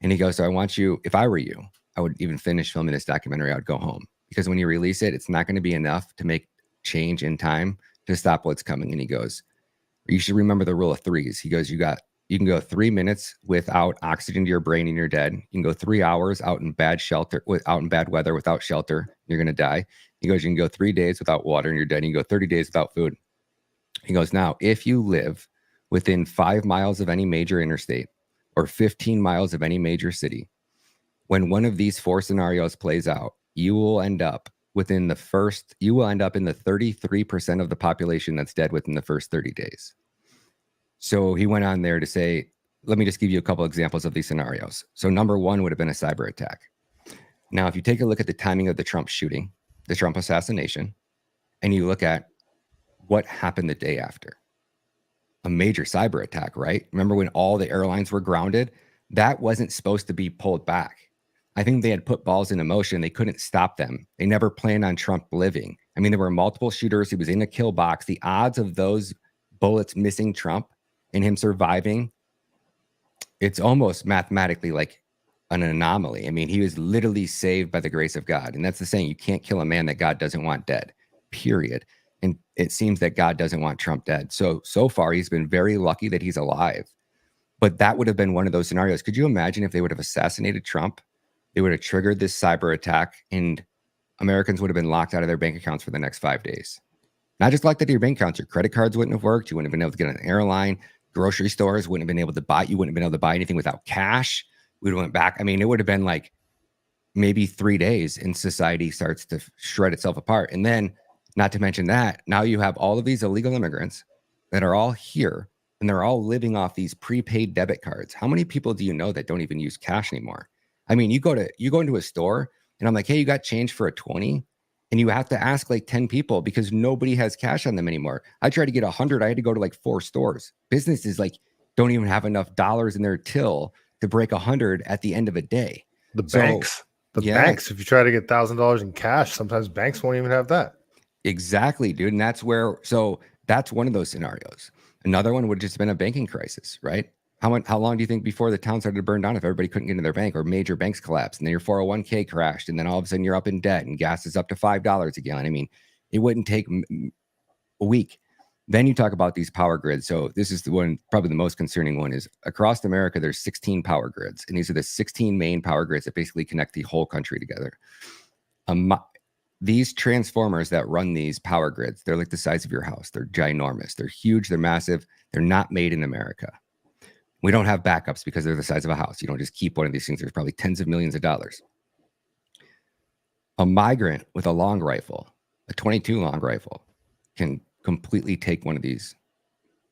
And he goes, so I want you, if I were you, I would even finish filming this documentary. I would go home, because when you release it, it's not going to be enough to make change in time to stop what's coming. And he goes, you should remember the rule of threes. He goes, you can go 3 minutes without oxygen to your brain and you're dead. You can go 3 hours out in bad weather without shelter. You're going to die. He goes, you can go 3 days without water and you're dead. You can go 30 days without food. He goes, now, if you live within 5 miles of any major interstate or 15 miles of any major city, when one of these 4 scenarios plays out, you will end up in the 33% of the population that's dead within the first 30 days. So he went on there to say, let me just give you a couple examples of these scenarios. So number one would have been a cyber attack. Now, if you take a look at the timing of the Trump shooting, the Trump assassination, and you look at what happened the day after? A major cyber attack, right? Remember when all the airlines were grounded? That wasn't supposed to be pulled back. I think they had put balls into motion. They couldn't stop them. They never planned on Trump living. I mean, there were multiple shooters. He was in a kill box. The odds of those bullets missing Trump and him surviving, it's almost mathematically like an anomaly. I mean, he was literally saved by the grace of God. And that's the saying, you can't kill a man that God doesn't want dead, period. And it seems that God doesn't want Trump dead. So far, he's been very lucky that he's alive. But that would have been one of those scenarios. Could you imagine if they would have assassinated Trump? They would have triggered this cyber attack, and Americans would have been locked out of their bank accounts for the next 5 days. Not just locked out of your bank accounts, your credit cards wouldn't have worked. You wouldn't have been able to get on an airline. Grocery stores wouldn't have been able to buy. You wouldn't have been able to buy anything without cash. We would have went back. I mean, it would have been like maybe 3 days, and society starts to shred itself apart. And then, not to mention that, now you have all of these illegal immigrants that are all here, and they're all living off these prepaid debit cards. How many people do you know that don't even use cash anymore? I mean, you go into a store, and I'm like, hey, you got change for a 20? And you have to ask like 10 people because nobody has cash on them anymore. I tried to get 100. I had to go to like 4 stores. Businesses like don't even have enough dollars in their till to break 100 at the end of a day. The banks, if you try to get $1,000 in cash, sometimes banks won't even have that. Exactly, dude. And that's where, that's one of those scenarios. Another one would have just been a banking crisis, right? How long do you think before the town started to burn down if everybody couldn't get into their bank, or major banks collapsed and then your 401k crashed and then all of a sudden you're up in debt and gas is up to $5 a gallon? I mean, it wouldn't take a week. Then you talk about these power grids. So this is the one, probably the most concerning one, is across America, there's 16 power grids. And these are the 16 main power grids that basically connect the whole country together. These transformers that run these power grids, they're like the size of your house. They're ginormous. They're huge. They're massive. They're not made in America. We don't have backups because they're the size of a house. You don't just keep one of these things. There's probably tens of millions of dollars. A migrant with a long rifle, a 22 long rifle, can completely take one of these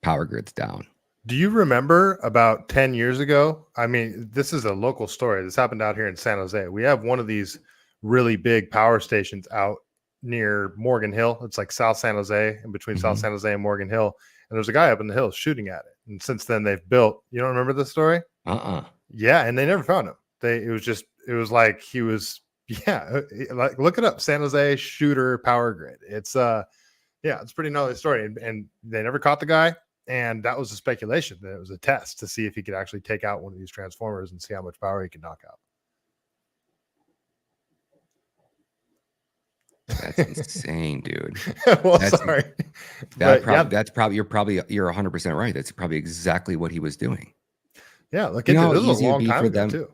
power grids down. Do you remember about 10 years ago? I mean, this is a local story. This happened out here in San Jose. We have one of these really big power stations out near Morgan Hill. It's like South San Jose, in between South San Jose and Morgan Hill. And there's a guy up in the hills shooting at it. And since then they've built, you don't remember this story? Yeah. And they never found him. It was like he was, like look it up. San Jose shooter power grid. It's it's pretty gnarly story. And they never caught the guy. And that was a speculation that it was a test to see if he could actually take out one of these transformers and see how much power he could knock out. That's insane, dude. Well, sorry. You're 100% right. That's probably exactly what he was doing. Yeah, look into it. This was a long time ago too.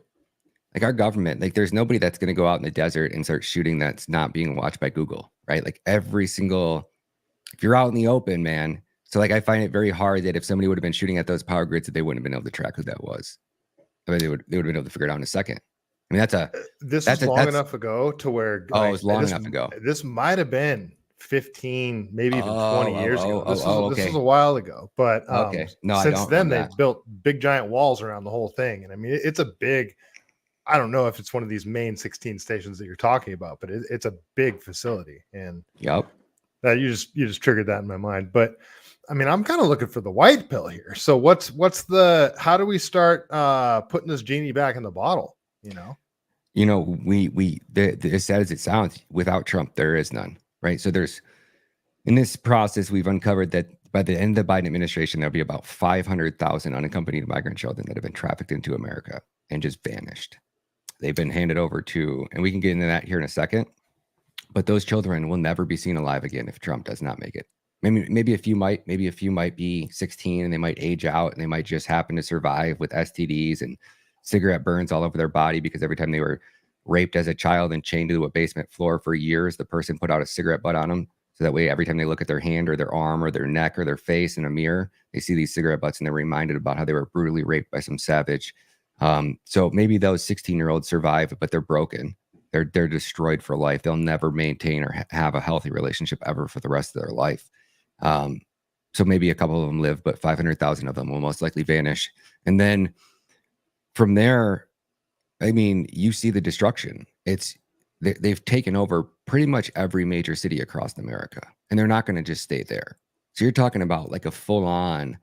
Like our government, like there's nobody that's going to go out in the desert and start shooting that's not being watched by Google, right? Like if you're out in the open, man. So like I find it very hard that if somebody would have been shooting at those power grids, that they wouldn't have been able to track who that was. I mean, they would have been able to figure it out in a second. I mean, this is long enough ago to where it was long enough ago. This might have been 15, maybe even 20 years ago. This was a while ago, but since then they've built big giant walls around the whole thing. And I mean, it's a big, I don't know if it's one of these main 16 stations that you're talking about, but it's a big facility. And that you just triggered that in my mind. But I mean, I'm kind of looking for the white pill here. So how do we start putting this genie back in the bottle? As sad as it sounds, without Trump, there is none, right? So in this process, we've uncovered that by the end of the Biden administration, there'll be about 500,000 unaccompanied migrant children that have been trafficked into America and just vanished. They've been handed over to, and we can get into that here in a second, but those children will never be seen alive again if Trump does not make it. Maybe a few might be 16 and they might age out and they might just happen to survive with STDs and cigarette burns all over their body because every time they were raped as a child and chained to a basement floor for years, the person put out a cigarette butt on them. So that way, every time they look at their hand or their arm or their neck or their face in a mirror, they see these cigarette butts and they're reminded about how they were brutally raped by some savage. So maybe those 16-year-olds survive, but they're broken. They're destroyed for life. They'll never maintain or have a healthy relationship ever for the rest of their life. So maybe a couple of them live, but 500,000 of them will most likely vanish. And then from there, I mean, you see the destruction. They've taken over pretty much every major city across America, and they're not going to just stay there. So you're talking about like a full on,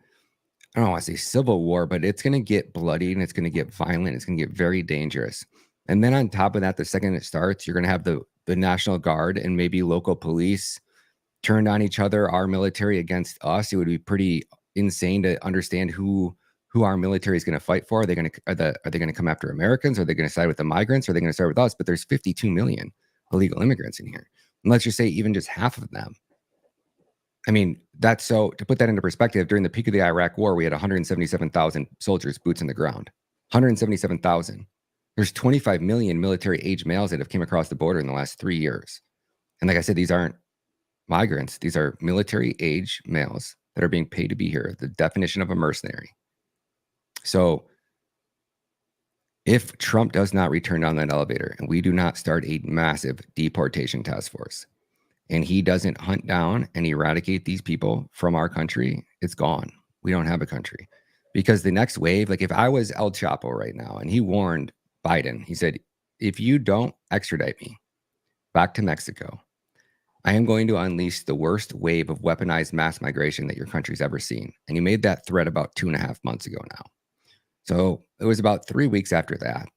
I don't want to say civil war, but it's going to get bloody and it's going to get violent. It's going to get very dangerous. And then on top of that, the second it starts, you're going to have the National Guard and maybe local police turned on each other, our military against us. It would be pretty insane to understand who our military is going to fight for. Are they going to come after Americans? Are they going to side with the migrants? Are they going to side with us? But there's 52 million illegal immigrants in here. And let's just say even just half of them. I mean, that's so, to put that into perspective, during the peak of the Iraq war, we had 177,000 soldiers, boots in the ground. 177,000. There's 25 million military age males that have came across the border in the last 3 years. And like I said, these aren't migrants. These are military age males that are being paid to be here. The definition of a mercenary. So if Trump does not return down that elevator and we do not start a massive deportation task force and he doesn't hunt down and eradicate these people from our country, it's gone. We don't have a country. Because the next wave, like if I was El Chapo right now and he warned Biden, he said, if you don't extradite me back to Mexico, I am going to unleash the worst wave of weaponized mass migration that your country's ever seen. And he made that threat about 2.5 months ago now. So it was about 3 weeks after that.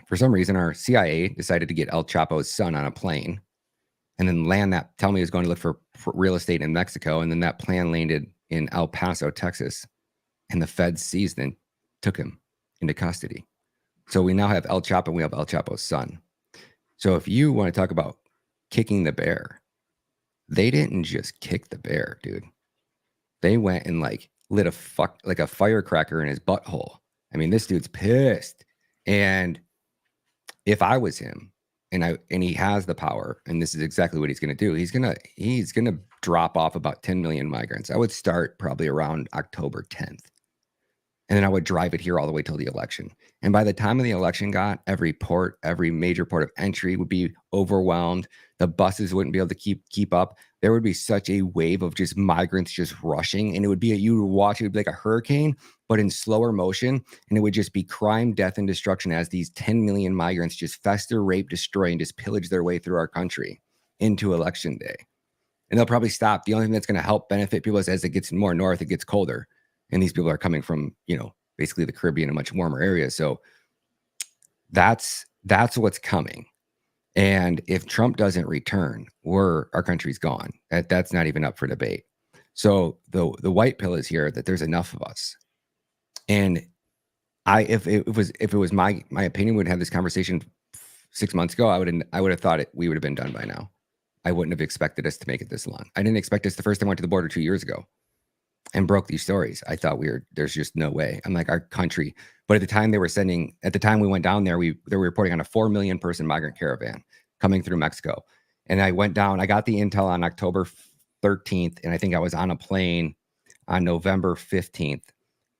For some reason, our CIA decided to get El Chapo's son on a plane and then land that, tell me he was going to look for real estate in Mexico. And then that plane landed in El Paso, Texas. And the feds seized and took him into custody. So we now have El Chapo, we have El Chapo's son. So if you want to talk about kicking the bear, they didn't just kick the bear, dude. They went and like lit a firecracker in his butthole. I mean, this dude's pissed. And if I was him and he has the power, and this is exactly what he's going to do, he's going to drop off about 10 million migrants. I would start probably around October 10th. And then I would drive it here all the way till the election. And by the time of the election got, every major port of entry would be overwhelmed. The buses wouldn't be able to keep up. There would be such a wave of just migrants just rushing. And it would be, you would watch, it would be like a hurricane, but in slower motion. And it would just be crime, death, and destruction as these 10 million migrants just fester, rape, destroy, and just pillage their way through our country into election day. And they'll probably stop. The only thing that's going to help benefit people is as it gets more north, it gets colder. And these people are coming from, basically the Caribbean and much warmer areas. So that's what's coming. And if Trump doesn't return, our country's gone. That's not even up for debate. So the white pill is here that there's enough of us. And if it was my opinion, we'd have this conversation 6 months ago. I would have thought we would have been done by now. I wouldn't have expected us to make it this long. I didn't expect us the first time I went to the border 2 years ago and broke these stories. I thought there's just no way. I'm like, our country. But at the time we went down there, they were reporting on a 4 million person migrant caravan coming through Mexico. And I went down, I got the intel on October 13th. And I think I was on a plane on November 15th.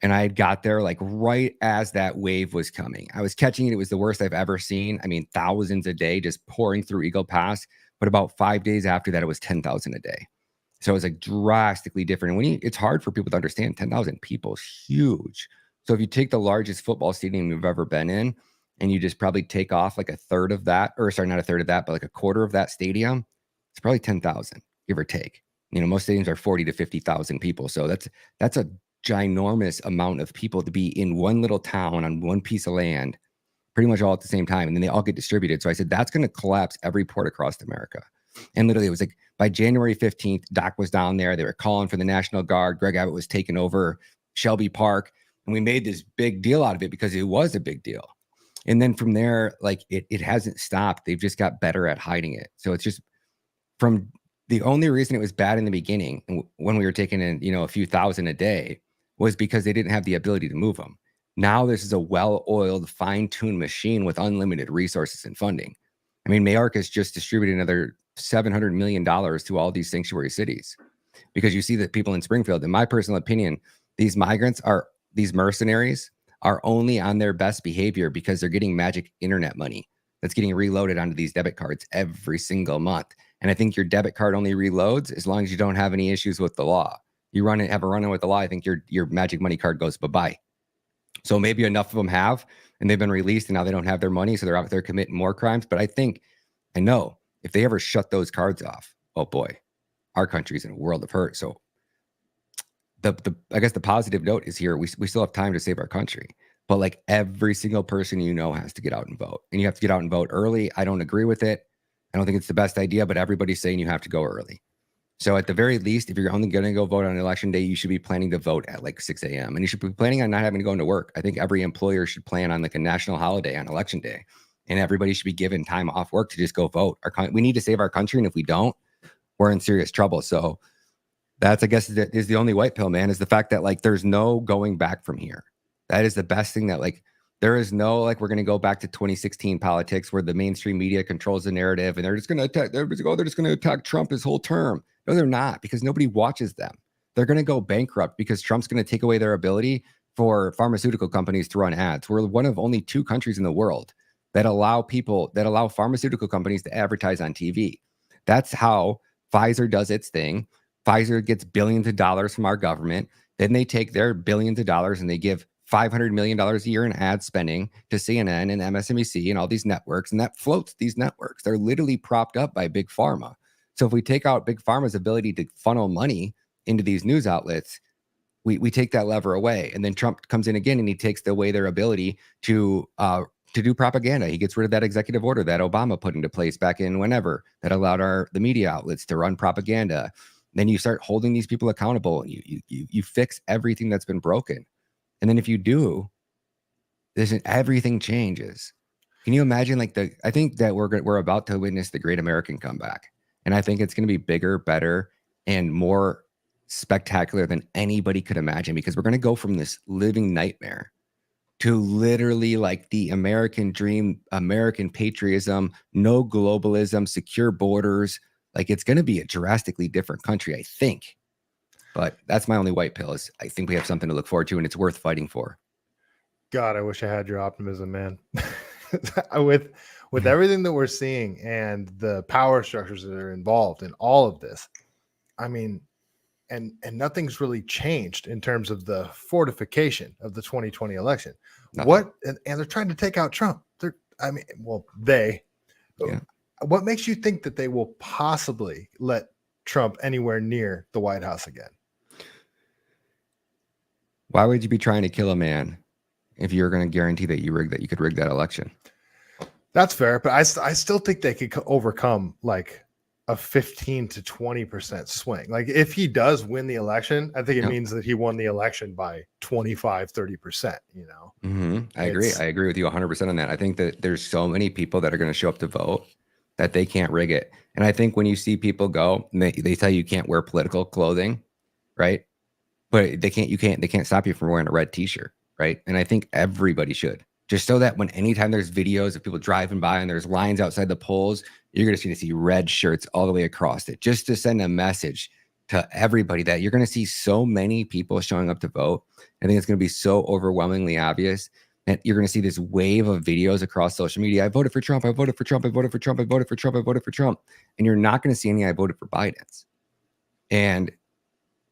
And I got there like right as that wave was coming. I was catching it. It was the worst I've ever seen. I mean, thousands a day just pouring through Eagle Pass. But about 5 days after that, it was 10,000 a day. So it was like drastically different. And it's hard for people to understand 10,000 people is huge. So if you take the largest football stadium you've ever been in and you just probably take off like a third of that, or sorry, not a third of that, but like a quarter of that stadium, it's probably 10,000, give or take. Most stadiums are 40 to 50,000 people. So that's a ginormous amount of people to be in one little town on one piece of land, pretty much all at the same time. And then they all get distributed. So I said, that's going to collapse every port across America. And literally it was like by January 15th, Doc was down there. They were calling for the National Guard. Greg Abbott was taking over Shelby Park. And we made this big deal out of it because it was a big deal. And then from there, like it hasn't stopped. They've just got better at hiding it. So it's just from the only reason it was bad in the beginning when we were taking in, a few thousand a day was because they didn't have the ability to move them. Now this is a well-oiled, fine-tuned machine with unlimited resources and funding. I mean, Mayorkas just distributed another $700 million to all these sanctuary cities because you see that people in Springfield, in my personal opinion, these mercenaries are only on their best behavior because they're getting magic internet money that's getting reloaded onto these debit cards every single month. And I think your debit card only reloads as long as you don't have any issues with the law. You have a run-in with the law, I think your magic money card goes bye-bye. So maybe enough of them have, and they've been released and now they don't have their money. So they're out there committing more crimes. But I know if they ever shut those cards off, oh boy, our country's in a world of hurt. So I guess the positive note is here. We still have time to save our country, but like every single person has to get out and vote, and you have to get out and vote early. I don't agree with it. I don't think it's the best idea, but everybody's saying you have to go early. So at the very least, if you're only going to go vote on election day, you should be planning to vote at like 6 a.m. and you should be planning on not having to go into work. I think every employer should plan on like a national holiday on election day, and everybody should be given time off work to just go vote. We need to save our country, and if we don't, we're in serious trouble. So that's, I guess, is the only white pill, man, is the fact that like there's no going back from here. That is the best thing, that like there is no like we're going to go back to 2016 politics where the mainstream media controls the narrative and they're just going to attack. They're just going to attack Trump his whole term. No, they're not, because nobody watches them. They're going to go bankrupt because Trump's going to take away their ability for pharmaceutical companies to run ads. We're one of only 2 countries in the world that allow pharmaceutical companies to advertise on TV. That's how Pfizer does its thing. Pfizer gets billions of dollars from our government. Then they take their billions of dollars and they give $500 million a year in ad spending to CNN and MSNBC and all these networks, and that floats these networks. They're literally propped up by big pharma. So if we take out big pharma's ability to funnel money into these news outlets, we take that lever away. And then Trump comes in again and he takes away their ability to do propaganda. He gets rid of that executive order that Obama put into place back in whenever that allowed the media outlets to run propaganda. Then you start holding these people accountable, and you fix everything that's been broken. And then if you do, everything changes. Can you imagine I think that we're about to witness the great American comeback. And I think it's going to be bigger, better, and more spectacular than anybody could imagine, because we're going to go from this living nightmare to literally like the American dream, American patriotism, no globalism, secure borders. Like, it's going to be a drastically different country, I think. But that's my only white pill, is I think we have something to look forward to, and it's worth fighting for. God, I wish I had your optimism, man. With everything that we're seeing and the power structures that are involved in all of this, I mean, and nothing's really changed in terms of the fortification of the 2020 election. Nothing. And they're trying to take out Trump. Yeah. What makes you think that they will possibly let Trump anywhere near the White House again? Why would you be trying to kill a man if you're going to guarantee that you could rig that election? That's fair, but I still think they could overcome like a 15 to 20% swing. Like, if he does win the election, I think it means that he won the election by 25, 30%, I agree with you 100% on that. I think that there's so many people that are going to show up to vote that they can't rig it. And I think when you see people go, and they tell you can't wear political clothing, right? But they can't stop you from wearing a red t-shirt, right? And I think everybody should, just so that anytime there's videos of people driving by and there's lines outside the polls, you're going to see red shirts all the way across it, just to send a message to everybody that you're going to see so many people showing up to vote. I think it's going to be so overwhelmingly obvious. And you're going to see this wave of videos across social media. I voted for Trump. I voted for Trump. I voted for Trump. I voted for Trump. I voted for Trump. And you're not going to see any I voted for Biden's. And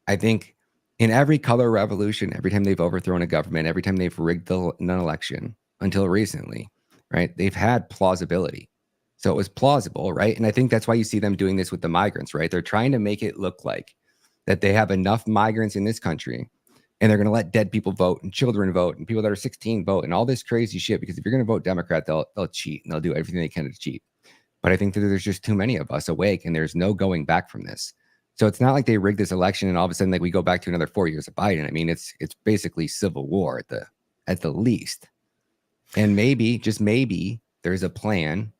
I think in every color revolution, every time they've overthrown a government, every time they've rigged an election until recently, right, they've had plausibility. So it was plausible, right? And I think that's why you see them doing this with the migrants, right? They're trying to make it look like that they have enough migrants in this country, and they're going to let dead people vote and children vote and people that are 16 vote and all this crazy shit, because if you're going to vote Democrat, they'll cheat and they'll do everything they can to cheat. But I think that there's just too many of us awake, and there's no going back from this. So it's not like they rigged this election and all of a sudden like we go back to another 4 years of Biden. I mean, it's basically civil war at the least. And maybe, just maybe, there's a plan,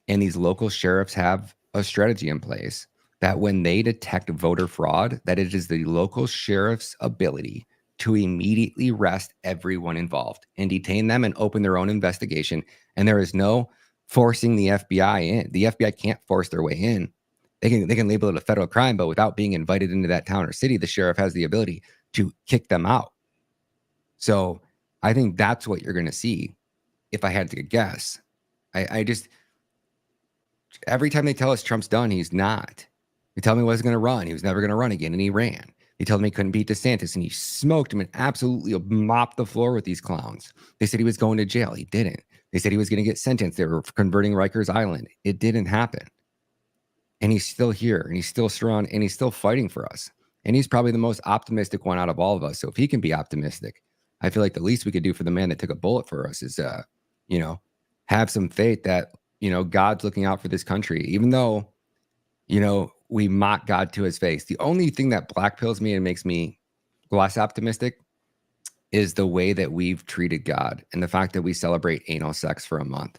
and these local sheriffs have a strategy in place that when they detect voter fraud, that it is the local sheriff's ability to immediately arrest everyone involved and detain them and open their own investigation. And there is no forcing the FBI in. The FBI can't force their way in. They can label it a federal crime, but without being invited into that town or city, the sheriff has the ability to kick them out. So I think that's what you're going to see. If I had to guess, I just, every time they tell us Trump's done, he's not. They tell me he wasn't going to run. He was never going to run again, and he ran. They told me he couldn't beat DeSantis, and he smoked him and absolutely mopped the floor with these clowns. They said he was going to jail. He didn't. They said he was going to get sentenced. They were converting Rikers Island. It didn't happen. and he's still here, and he's still strong, and he's still fighting for us. And he's probably the most optimistic one out of all of us. So if he can be optimistic, I feel like the least we could do for the man that took a bullet for us is, have some faith that, God's looking out for this country, even though, we mock God to his face. The only thing that black pills me and makes me less optimistic is the way that we've treated God and the fact that we celebrate anal sex for a month.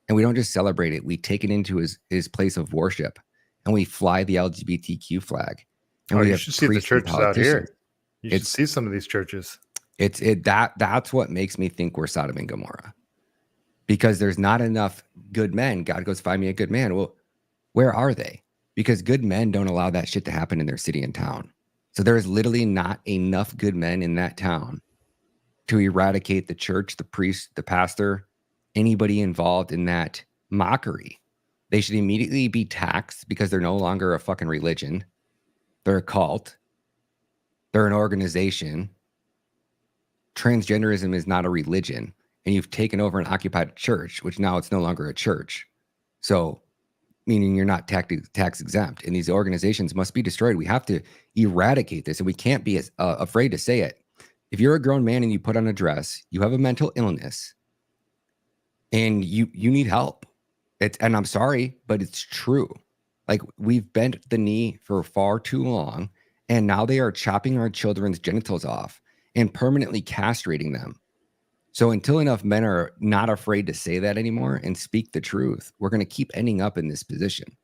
And we don't just celebrate it, we take it into his place of worship, and we fly the LGBTQ flag. And we you have should see the priests and churches out here. politicians. You should see some of these churches. That's what makes me think we're Sodom and Gomorrah, because there's not enough good men. God goes, find me a good man. Well, where are they? Because good men don't allow that shit to happen in their city and town. So there is literally not enough good men in that town to eradicate the church, the priest, the pastor, anybody involved in that mockery. They should immediately be taxed because they're no longer a fucking religion. They're a cult. They're an organization. Transgenderism is not a religion. And you've taken over and occupied a church, which now it's no longer a church. So, meaning you're not tax exempt. And these organizations must be destroyed. We have to eradicate this, and we can't be afraid to say it. If you're a grown man and you put on a dress, you have a mental illness, and you need help. And I'm sorry, but it's true. Like, we've bent the knee for far too long, and now they are chopping our children's genitals off and permanently castrating them. So until enough men are not afraid to say that anymore and speak the truth, we're going to keep ending up in this position.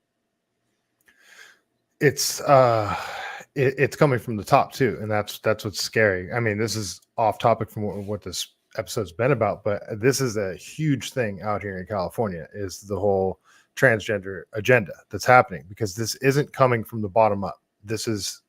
It's coming from the top too, and that's what's scary. I mean, this is off topic from what this episode's been about, but this is a huge thing out here in California, is the whole transgender agenda that's happening, because this isn't coming from the bottom up. This is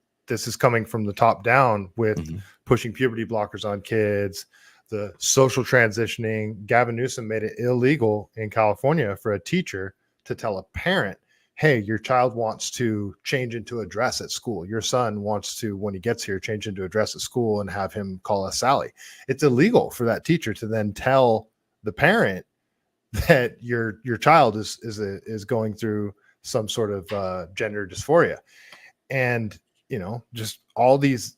coming from the top down with pushing puberty blockers on kids, the social transitioning. Gavin Newsom made it illegal in California for a teacher to tell a parent, hey, your child wants to change into a dress at school. Your son wants to, when he gets here, change into a dress at school and have him call us Sally. It's illegal for that teacher to then tell the parent that your child is going through some sort of gender dysphoria. And, just all these,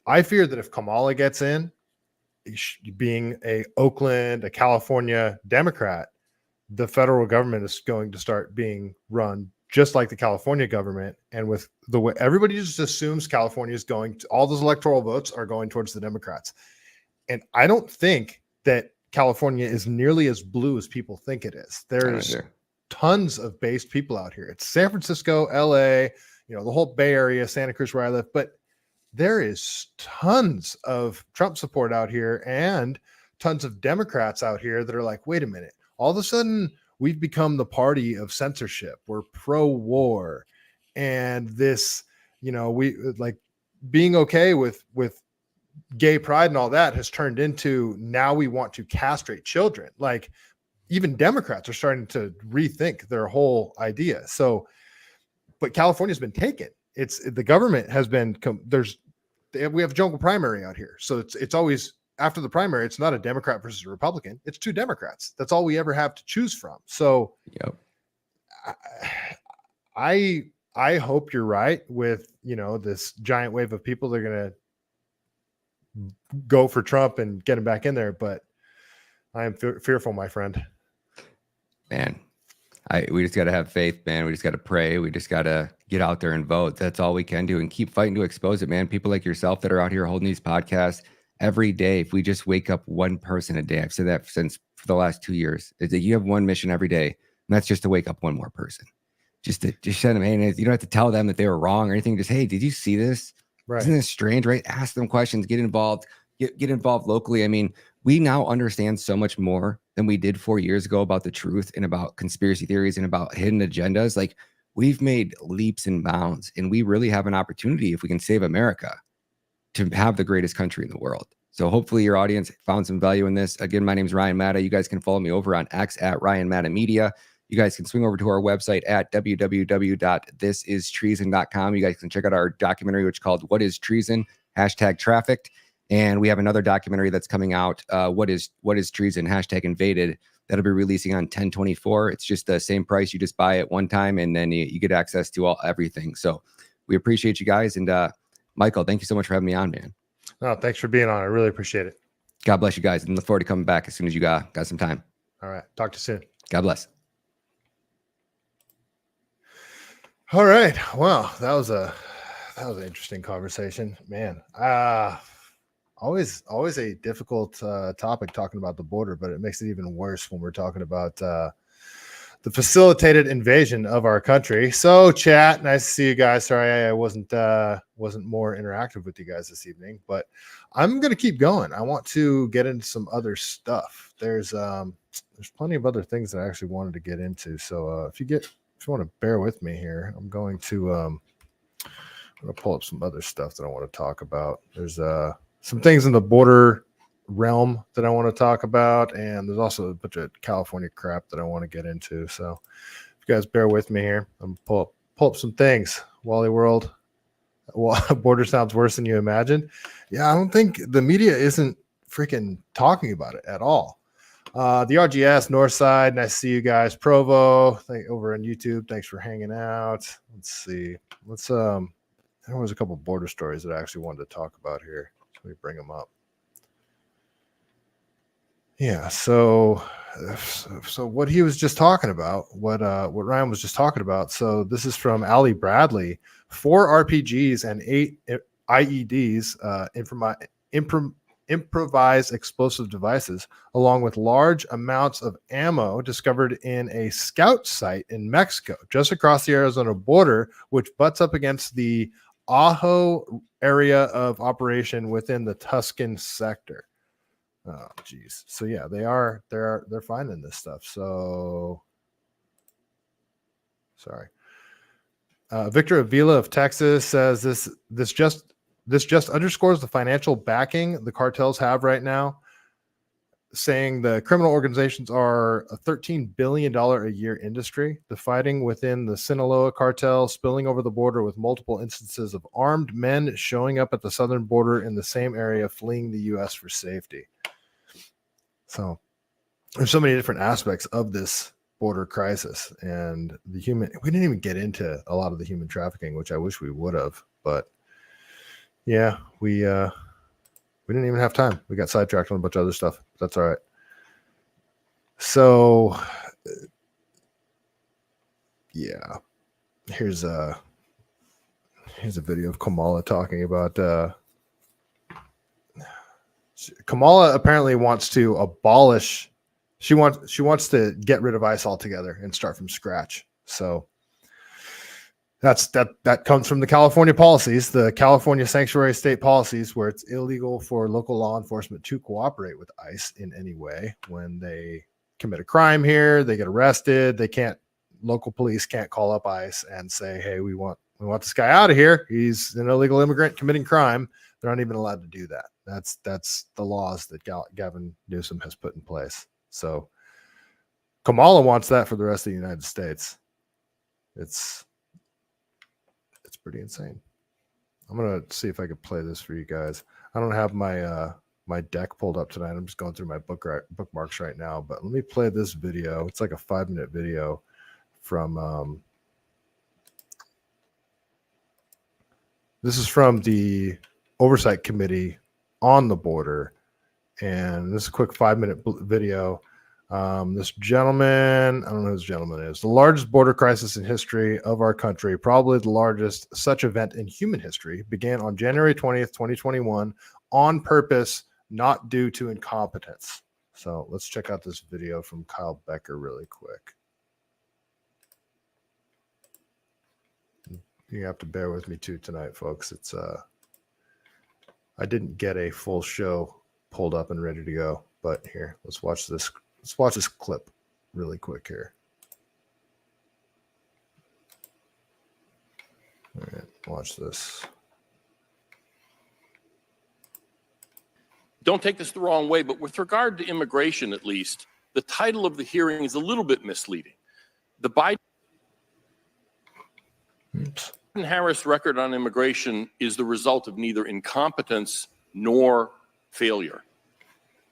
I fear that if Kamala gets in, being a California Democrat, the federal government is going to start being run just like the California government. And with the way everybody just assumes California is going to, all those electoral votes are going towards the Democrats. And I don't think that California is nearly as blue as people think it is. There's tons of based people out here. It's San Francisco, LA, the whole Bay Area, Santa Cruz, where I live, but there is tons of Trump support out here and tons of Democrats out here that are like, wait a minute, all of a sudden we've become the party of censorship. We're pro-war. And this, we like being okay with gay pride and all that has turned into, now we want to castrate children. Like, even Democrats are starting to rethink their whole idea. So, but California's been taken. The government has been, we have a jungle primary out here. So it's always, after the primary, it's not a Democrat versus a Republican. It's two Democrats. That's all we ever have to choose from. So I hope you're right with, this giant wave of people that are going to go for Trump and get him back in there. But I am fearful, my friend. Man, we just got to have faith, man. We just got to pray. We just got to get out there and vote. That's all we can do, and keep fighting to expose it, man. People like yourself that are out here holding these podcasts every day. If we just wake up one person a day, I've said that for the last 2 years, is that you have one mission every day, and that's just to wake up one more person. Just send them, hey, you don't have to tell them that they were wrong or anything. Just, hey, did you see this? Right. Isn't this strange, right? Ask them questions, get involved, get involved locally. I mean, we now understand so much more than we did 4 years ago about the truth and about conspiracy theories and about hidden agendas. Like, we've made leaps and bounds, and we really have an opportunity, if we can save America, to have the greatest country in the world. So hopefully your audience found some value in this. Again, my name is Ryan Matta. You guys can follow me over on X at Ryan Matta Media. You guys can swing over to our website at www.thisistreason.com. You guys can check out our documentary, which is called What is Treason? #Trafficked. And we have another documentary that's coming out, What is Treason? #Invaded. that'll be releasing on 10/24. It's just the same price. You just buy it one time, and then you get access to everything. So we appreciate you guys. And Michael, thank you so much for having me on, man. No, thanks for being on. I really appreciate it. God bless you guys, and look forward to coming back as soon as you got some time. All right. Talk to you soon. God bless. All right. Well, that was an interesting conversation, man. Always a difficult topic talking about the border, but it makes it even worse when we're talking about the facilitated invasion of our country. So, chat, nice to see you guys. Sorry, I wasn't more interactive with you guys this evening, but I'm gonna keep going. I want to get into some other stuff. There's plenty of other things that I actually wanted to get into. So, if you want to bear with me here, I'm going to pull up some other stuff that I want to talk about. There's some things in the border realm that I want to talk about, and there's also a bunch of California crap that I want to get into. So if you guys bear with me here, I'm pull up some things. Wally World, border sounds worse than you imagined. Yeah, I don't think the media isn't freaking talking about it at all. The RGS Northside, nice to see you guys. Provo, over on YouTube, thanks for hanging out. Let's see. There was a couple border stories that I actually wanted to talk about here. So let me bring them up. Yeah, so what he was just talking about, what Ryan was just talking about. So this is from Ali Bradley. 4 RPGs and 8 IEDs, improvised explosive devices, along with large amounts of ammo discovered in a scout site in Mexico, just across the Arizona border, which butts up against the Ajo area of operation within the Tuscan sector. Oh, geez. So yeah, they're finding this stuff. So sorry. Victor Avila of Texas says this just underscores the financial backing the cartels have right now, saying the criminal organizations are a $13 billion a year industry. The fighting within the Sinaloa cartel spilling over the border, with multiple instances of armed men showing up at the southern border in the same area, fleeing the U.S. for safety. So there's so many different aspects of this border crisis, and we didn't even get into a lot of the human trafficking, which I wish we would have, but yeah, we didn't even have time. We got sidetracked on a bunch of other stuff. That's all right. So yeah, here's a video of Kamala talking about Kamala apparently wants to abolish. She wants to get rid of ICE altogether and start from scratch. So that comes from the California policies, the California sanctuary state policies, where it's illegal for local law enforcement to cooperate with ICE in any way. When they commit a crime here, they get arrested. Local police can't call up ICE and say, "Hey, we want this guy out of here. He's an illegal immigrant committing crime." They're not even allowed to do that. That's the laws that Gavin Newsom has put in place. So Kamala wants that for the rest of the United States. It's pretty insane. I'm gonna see if I could play this for you guys. I don't have my my deck pulled up tonight. I'm just going through my bookmarks right now. But let me play this video. It's like a 5-minute video from this is from the Oversight Committee on the border, and this is a quick 5-minute video. This gentleman, I don't know who this gentleman is. The largest border crisis in history of our country, probably the largest such event in human history, began on January 20th, 2021, on purpose, not due to incompetence. So let's check out this video from Kyle Becker really quick. You have to bear with me too tonight, folks. It's I didn't get a full show pulled up and ready to go, but here, let's watch this. Let's watch this clip really quick here. All right, watch this. Don't take this the wrong way, but with regard to immigration, at least, the title of the hearing is a little bit misleading. The Biden-Harris record on immigration is the result of neither incompetence nor failure.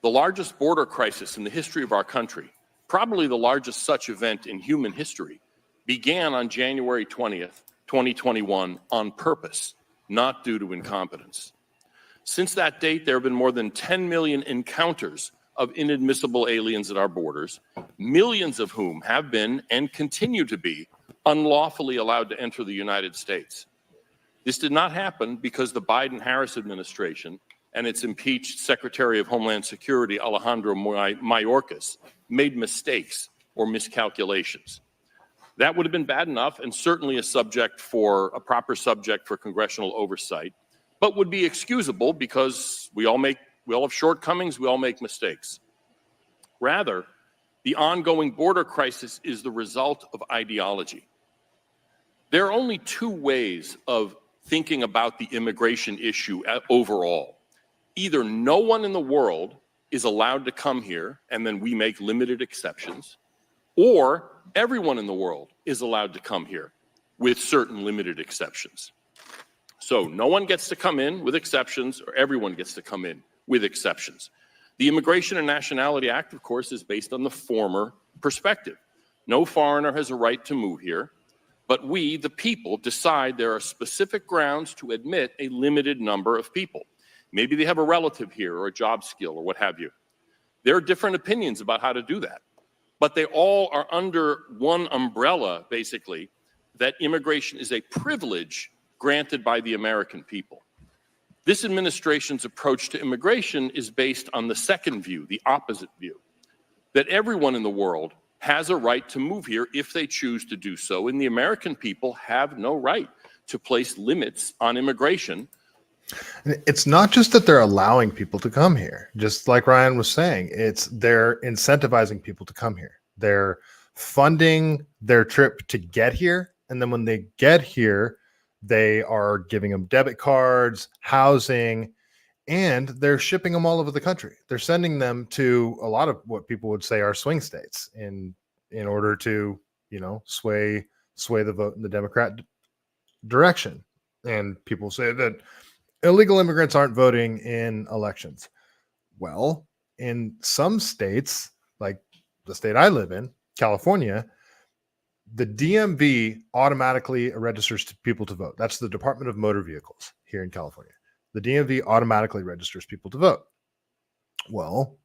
The largest border crisis in the history of our country probably the largest such event in human history, began on January 20th, 2021 on purpose, not due to incompetence. Since that date, there have been more than 10 million encounters of inadmissible aliens at our borders, millions of whom have been and continue to be unlawfully allowed to enter the United States. This did not happen because the Biden-Harris administration and its impeached Secretary of Homeland Security, Alejandro Mayorkas, made mistakes or miscalculations. That would have been bad enough and certainly a proper subject for congressional oversight, but would be excusable because we all have shortcomings, we all make mistakes. Rather, the ongoing border crisis is the result of ideology. There are only two ways of thinking about the immigration issue overall. Either no one in the world is allowed to come here and then we make limited exceptions, or everyone in the world is allowed to come here with certain limited exceptions. So no one gets to come in with exceptions, or everyone gets to come in with exceptions. The Immigration and Nationality Act, of course, is based on the former perspective. No foreigner has a right to move here, but we, the people, decide there are specific grounds to admit a limited number of people. Maybe they have a relative here or a job skill or what have you. There are different opinions about how to do that, but they all are under one umbrella, basically, that immigration is a privilege granted by the American people. This administration's approach to immigration is based on the second view, the opposite view, that everyone in the world has a right to move here if they choose to do so, and the American people have no right to place limits on immigration. It's not just that they're allowing people to come here, just like Ryan was saying, they're incentivizing people to come here. They're funding their trip to get here, and then when they get here, they are giving them debit cards, housing, and they're shipping them all over the country. They're sending them to a lot of what people would say are swing states in order to, sway the vote in the Democrat direction. And people say that illegal immigrants aren't voting in elections. Well, in some states, like the state I live in, California, the DMV automatically registers people to vote. That's the Department of Motor Vehicles here in California. The DMV automatically registers people to vote. Well,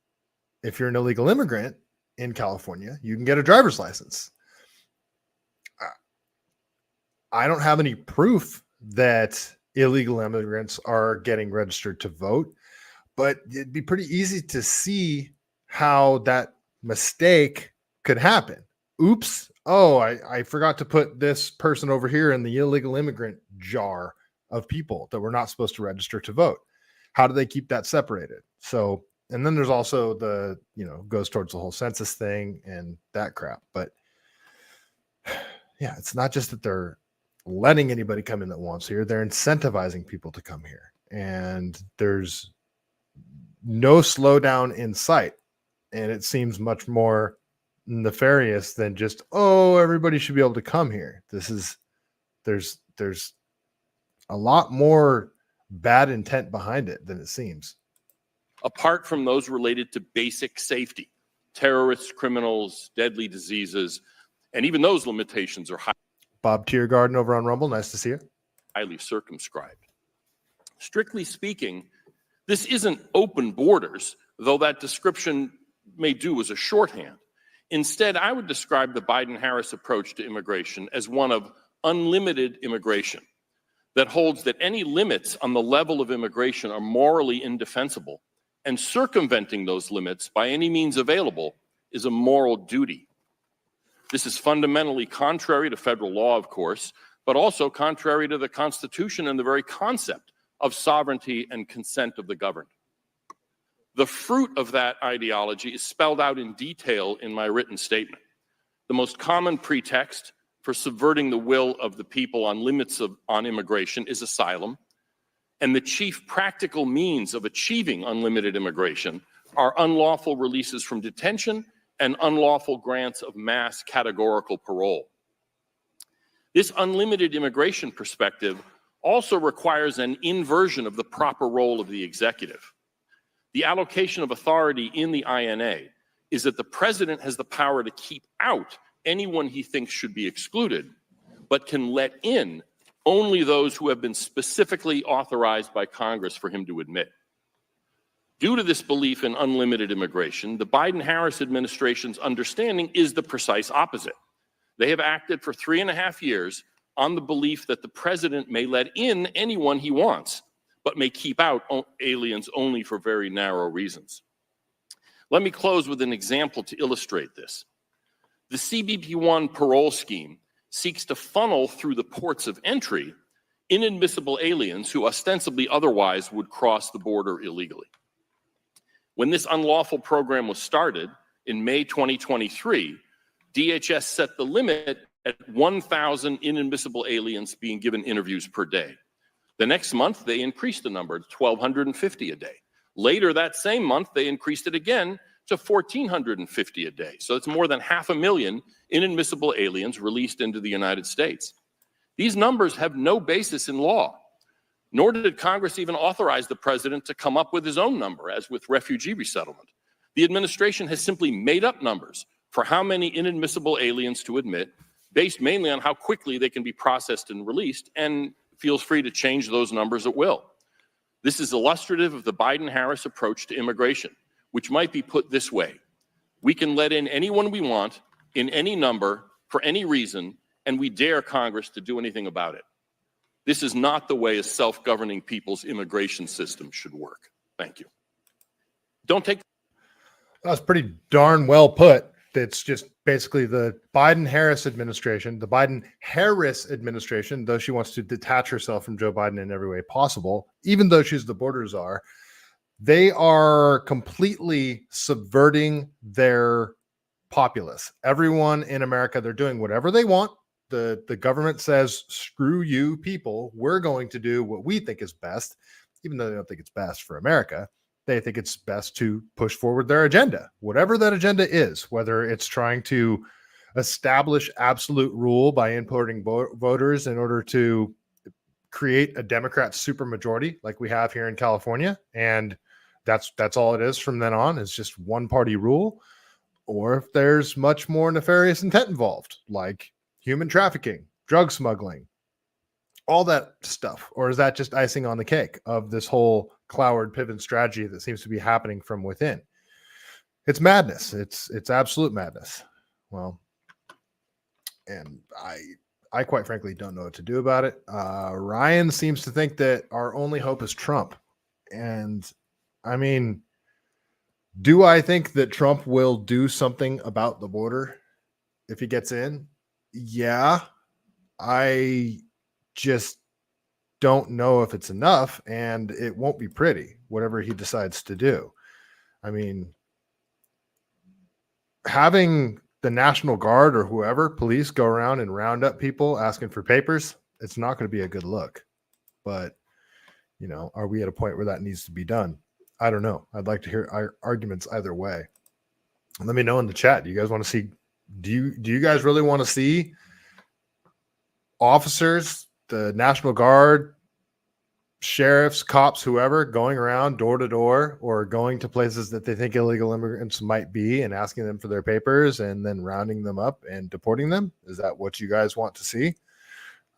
if you're an illegal immigrant in California, you can get a driver's license. I don't have any proof that illegal immigrants are getting registered to vote, but it'd be pretty easy to see how that mistake could happen. Oops. Oh, I forgot to put this person over here in the illegal immigrant jar of people that were not supposed to register to vote. How do they keep that separated? So, and then there's also the, goes towards the whole census thing and that crap. But yeah, it's not just that they're letting anybody come in that wants here. They're incentivizing people to come here. And there's no slowdown in sight. And it seems much more nefarious than just, everybody should be able to come here. There's a lot more bad intent behind it than it seems. Apart from those related to basic safety, terrorists, criminals, deadly diseases, and even those limitations are Bob Tiergarden over on Rumble. Nice to see you. Highly circumscribed. Strictly speaking, this isn't open borders, though that description may do as a shorthand. Instead, I would describe the Biden-Harris approach to immigration as one of unlimited immigration that holds that any limits on the level of immigration are morally indefensible, and circumventing those limits by any means available is a moral duty. This is fundamentally contrary to federal law, of course, but also contrary to the Constitution and the very concept of sovereignty and consent of the governed. The fruit of that ideology is spelled out in detail in my written statement. The most common pretext for subverting the will of the people on limits on immigration is asylum, and the chief practical means of achieving unlimited immigration are unlawful releases from detention and unlawful grants of mass categorical parole. This unlimited immigration perspective also requires an inversion of the proper role of the executive. The allocation of authority in the INA is that the president has the power to keep out anyone he thinks should be excluded, but can let in only those who have been specifically authorized by Congress for him to admit. Due to this belief in unlimited immigration, the Biden-Harris administration's understanding is the precise opposite. They have acted for 3.5 years on the belief that the president may let in anyone he wants, but may keep out aliens only for very narrow reasons. Let me close with an example to illustrate this. The CBP-1 parole scheme seeks to funnel through the ports of entry inadmissible aliens who ostensibly otherwise would cross the border illegally. When this unlawful program was started in May 2023, DHS set the limit at 1,000 inadmissible aliens being given interviews per day. The next month, they increased the number to 1,250 a day. Later that same month, they increased it again to 1,450 a day. So it's more than 500,000 inadmissible aliens released into the United States. These numbers have no basis in law, nor did Congress even authorize the president to come up with his own number, as with refugee resettlement. The administration has simply made up numbers for how many inadmissible aliens to admit, based mainly on how quickly they can be processed and released, and feels free to change those numbers at will. This is illustrative of the Biden-Harris approach to immigration, which might be put this way: we can let in anyone we want, in any number, for any reason, and we dare Congress to do anything about it. This is not the way a self-governing people's immigration system should work. Thank you. Don't take... That's pretty darn well put. It's just basically the Biden-Harris administration, the Biden-Harris administration, though she wants to detach herself from Joe Biden in every way possible, even though she's the border czar, they are completely subverting their populace. Everyone in America, they're doing whatever they want. The government says, screw you people, we're going to do what we think is best, even though they don't think it's best for America. They think it's best to push forward their agenda, whatever that agenda is, whether it's trying to establish absolute rule by importing voters in order to create a Democrat supermajority like we have here in California. And that's all it is from then on, is just one party rule, or if there's much more nefarious intent involved, like human trafficking, drug smuggling, all that stuff? Or is that just icing on the cake of this whole cloud pivot strategy that seems to be happening from within? It's madness. It's absolute madness. Well, and I quite frankly don't know what to do about it. Ryan seems to think that our only hope is Trump. And I mean, do I think that Trump will do something about the border if he gets in? Yeah, I just don't know if it's enough, and it won't be pretty, whatever he decides to do. I mean, having the National Guard or whoever, police, go around and round up people asking for papers, it's not going to be a good look. But, you know, are we at a point where that needs to be done? I don't know. I'd like to hear arguments either way. Let me know in the chat. Do you guys want to see, do you guys really want to see officers, the National Guard, sheriffs, cops, whoever, going around door to door or going to places that they think illegal immigrants might be and asking them for their papers and then rounding them up and deporting them? Is that what you guys want to see?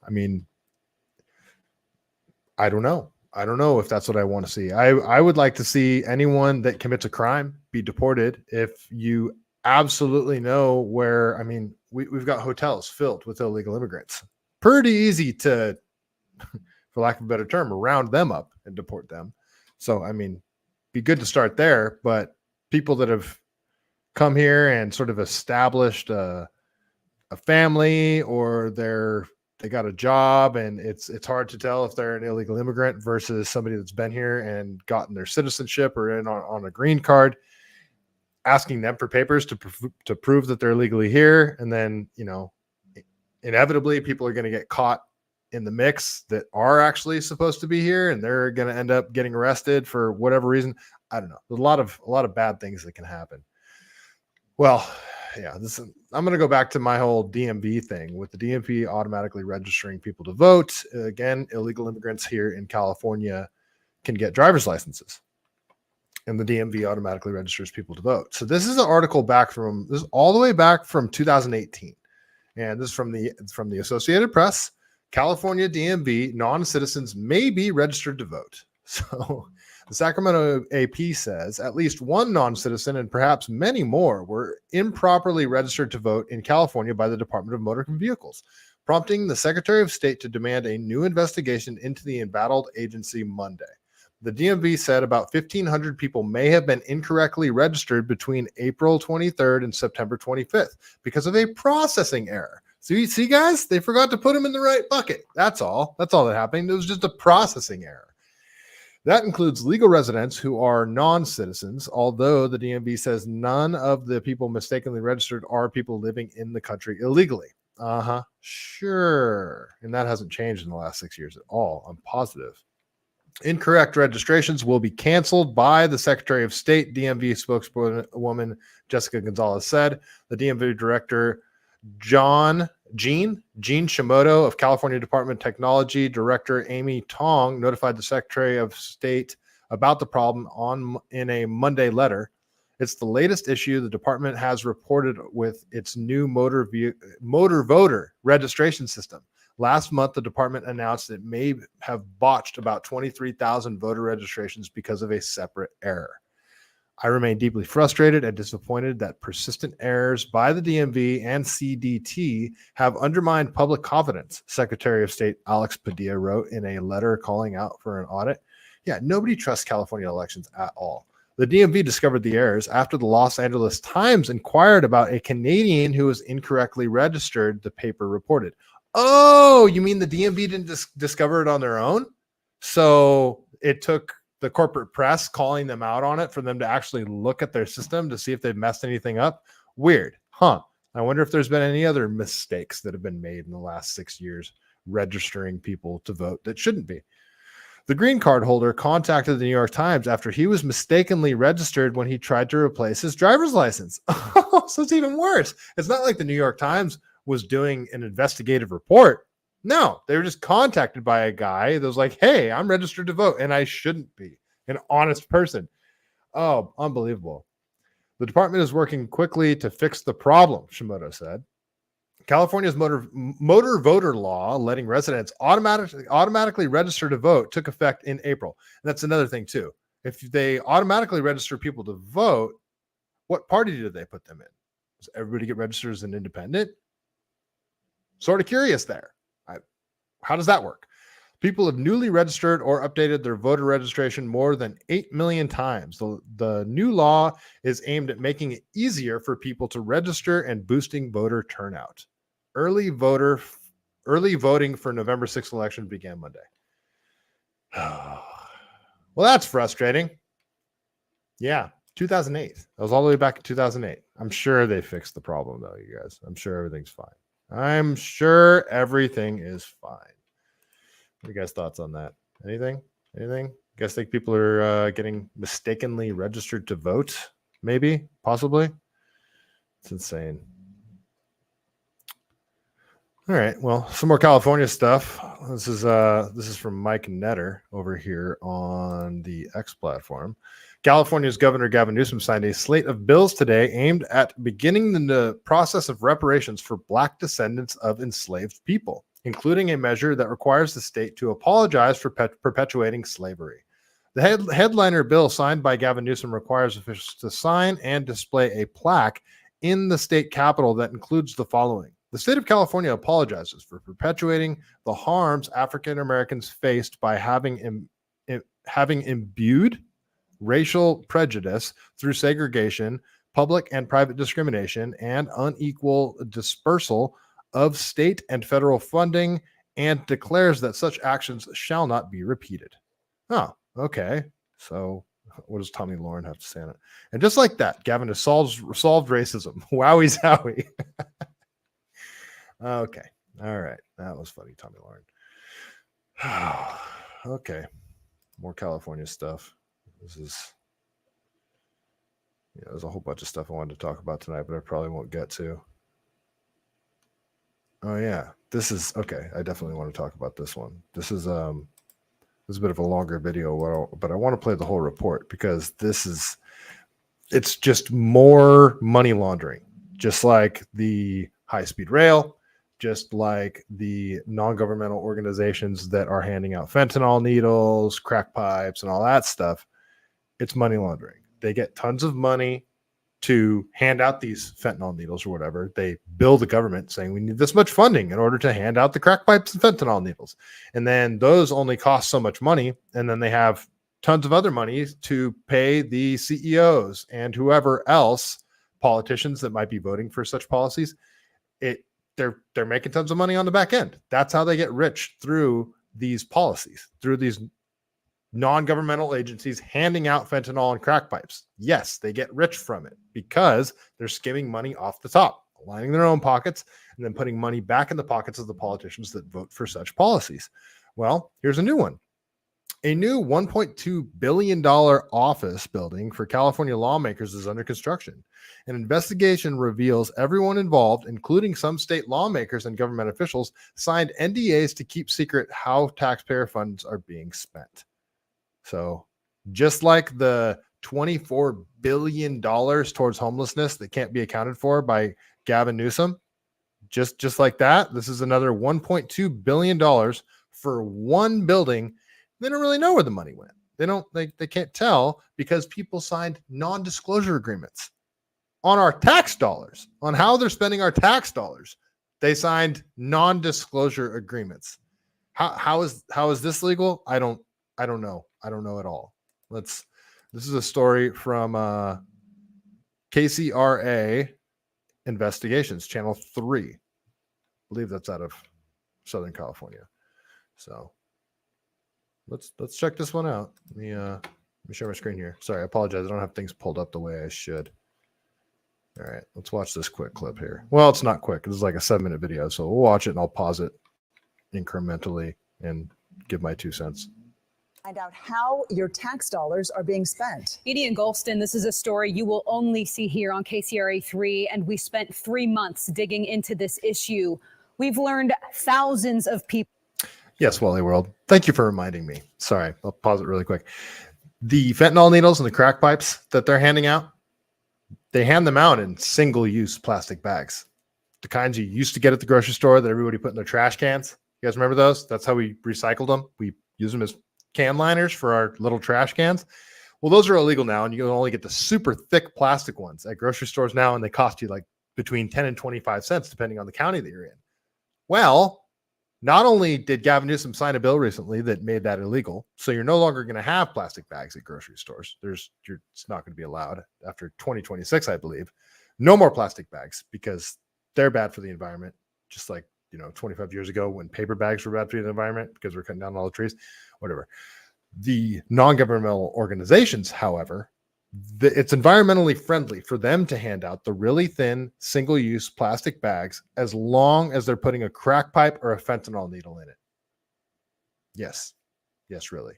I mean, I don't know. I don't know if that's what I want to see. I would like to see anyone that commits a crime be deported. If you absolutely know where, I mean, we've got hotels filled with illegal immigrants. Pretty easy to, for lack of a better term, round them up and deport them. So, I mean, be good to start there, but people that have come here and sort of established a family, or they got a job, and it's hard to tell if they're an illegal immigrant versus somebody that's been here and gotten their citizenship or in on a green card, asking them for papers to prove that they're legally here. And then, you know, inevitably people are going to get caught in the mix that are actually supposed to be here, and they're going to end up getting arrested for whatever reason. I don't know. There's a lot of bad things that can happen. Well, yeah, I'm going to go back to my whole DMV thing with the DMV automatically registering people to vote. Again, illegal immigrants here in California can get driver's licenses. and the DMV automatically registers people to vote. So this is an article this is all the way back from 2018. And this is from the Associated Press. California DMV non-citizens may be registered to vote. So the Sacramento AP says at least one non-citizen and perhaps many more were improperly registered to vote in California by the Department of Motor Vehicles, prompting the Secretary of State to demand a new investigation into the embattled agency Monday. The DMV said about 1,500 people may have been incorrectly registered between April 23rd and September 25th because of a processing error. So you see, guys, they forgot to put them in the right bucket. That's all. That's all that happened. It was just a processing error. That includes legal residents who are non-citizens, although the DMV says none of the people mistakenly registered are people living in the country illegally. Sure. And that hasn't changed in the last 6 years at all. I'm positive. Incorrect registrations will be canceled by the Secretary of State, DMV spokeswoman Jessica Gonzalez said. The DMV director, Gene Shimoto of California Department of Technology, Director Amy Tong notified the Secretary of State about the problem in a Monday letter. It's the latest issue the department has reported with its new motor voter registration system. Last month, the department announced it may have botched about 23,000 voter registrations because of a separate error. I remain deeply frustrated and disappointed that persistent errors by the DMV and CDT have undermined public confidence, Secretary of State Alex Padilla wrote in a letter calling out for an audit. Yeah, nobody trusts California elections at all. The DMV discovered the errors after the Los Angeles Times inquired about a Canadian who was incorrectly registered, the paper reported. Oh, you mean the DMV didn't discover it on their own? So it took the corporate press calling them out on it for them to actually look at their system to see if they've messed anything up. Weird, huh? I wonder if there's been any other mistakes that have been made in the last 6 years registering people to vote that shouldn't be. The green card holder contacted the New York Times after he was mistakenly registered when he tried to replace his driver's license. So it's even worse. It's not like the New York Times was doing an investigative report. No, they were just contacted by a guy that was like, hey, I'm registered to vote, and I shouldn't be. An honest person. Oh, unbelievable. The department is working quickly to fix the problem, Shimoto said. California's motor voter law letting residents automatically register to vote took effect in April. And that's another thing, too. If they automatically register people to vote, what party did they put them in? Does everybody get registered as an independent? Sort of curious there. How does that work? People have newly registered or updated their voter registration more than 8 million times. The new law is aimed at making it easier for people to register and boosting voter turnout. Early voting for November 6th election began Monday. Well, that's frustrating. Yeah, 2008. That was all the way back in 2008. I'm sure they fixed the problem, though, you guys. I'm sure everything's fine. I'm sure everything is fine. What are you guys' thoughts on that? Anything? You guys think people are getting mistakenly registered to vote? Maybe? Possibly? It's insane. All right. Well, some more California stuff. This is from Mike Netter over here on the X platform. California's Governor Gavin Newsom signed a slate of bills today aimed at beginning the process of reparations for Black descendants of enslaved people, including a measure that requires the state to apologize for perpetuating slavery. The headliner bill signed by Gavin Newsom requires officials to sign and display a plaque in the state capitol that includes the following. The state of California apologizes for perpetuating the harms African Americans faced by having imbued racial prejudice through segregation, public and private discrimination, and unequal dispersal of state and federal funding, and declares that such actions shall not be repeated. Oh, okay. So what does Tommy Lauren have to say on it? And just like that, Gavin has solved racism. Wowie zowie. Okay. All right. That was funny, Tommy Lauren. Okay. More California stuff. There's a whole bunch of stuff I wanted to talk about tonight, but I probably won't get to. Oh yeah, this is okay. I definitely want to talk about this one. This is It's a bit of a longer video, but I want to play the whole report because it's just more money laundering, just like the high-speed rail, just like the non-governmental organizations that are handing out fentanyl needles, crack pipes, and all that stuff. It's money laundering. They get tons of money to hand out these fentanyl needles or whatever. They bill the government saying we need this much funding in order to hand out the crack pipes and fentanyl needles. And then those only cost so much money. And then they have tons of other money to pay the CEOs and whoever else, politicians that might be voting for such policies. They're making tons of money on the back end. That's how they get rich, through these policies, through these non-governmental agencies handing out fentanyl and crack pipes. Yes, they get rich from it because they're skimming money off the top, lining their own pockets, and then putting money back in the pockets of the politicians that vote for such policies. Well, here's a new one. A new $1.2 billion office building for California lawmakers is under construction. An investigation reveals everyone involved, including some state lawmakers and government officials, signed NDAs to keep secret how taxpayer funds are being spent. So just like the $24 billion towards homelessness that can't be accounted for by Gavin Newsom, just like that, this is another $1.2 billion for one building. They don't really know where the money went. They can't tell because people signed non-disclosure agreements on our tax dollars, on how they're spending our tax dollars. They signed non-disclosure agreements. How is this legal? I don't know. I don't know at all. This is a story from KCRA Investigations, Channel 3. I believe that's out of Southern California. So let's check this one out. Let me share my screen here. Sorry, I apologize. I don't have things pulled up the way I should. All right, let's watch this quick clip here. Well, it's not quick. This is like a 7-minute video, so we'll watch it and I'll pause it incrementally and give my 2 cents. Find out how your tax dollars are being spent. Edie and Golston, this is a story you will only see here on KCRA 3, and we spent 3 months digging into this issue. We've learned thousands of people. Yes, Wally World. Thank you for reminding me. Sorry, I'll pause it really quick. The fentanyl needles and the crack pipes that they're handing out, they hand them out in single-use plastic bags. The kinds you used to get at the grocery store that everybody put in their trash cans. You guys remember those? That's how we recycled them. We use them as can liners for our little trash cans. Well, those are illegal now, and you can only get the super thick plastic ones at grocery stores now, and they cost you like between 10 and 25 cents, depending on the county that you're in. Well, not only did Gavin Newsom sign a bill recently that made that illegal, so you're no longer going to have plastic bags at grocery stores. It's not going to be allowed after 2026, I believe. No more plastic bags because they're bad for the environment, just like 25 years ago when paper bags were bad for the environment because we're cutting down all the trees, whatever. The non-governmental organizations, however, it's environmentally friendly for them to hand out the really thin single-use plastic bags as long as they're putting a crack pipe or a fentanyl needle in it. Yes, really.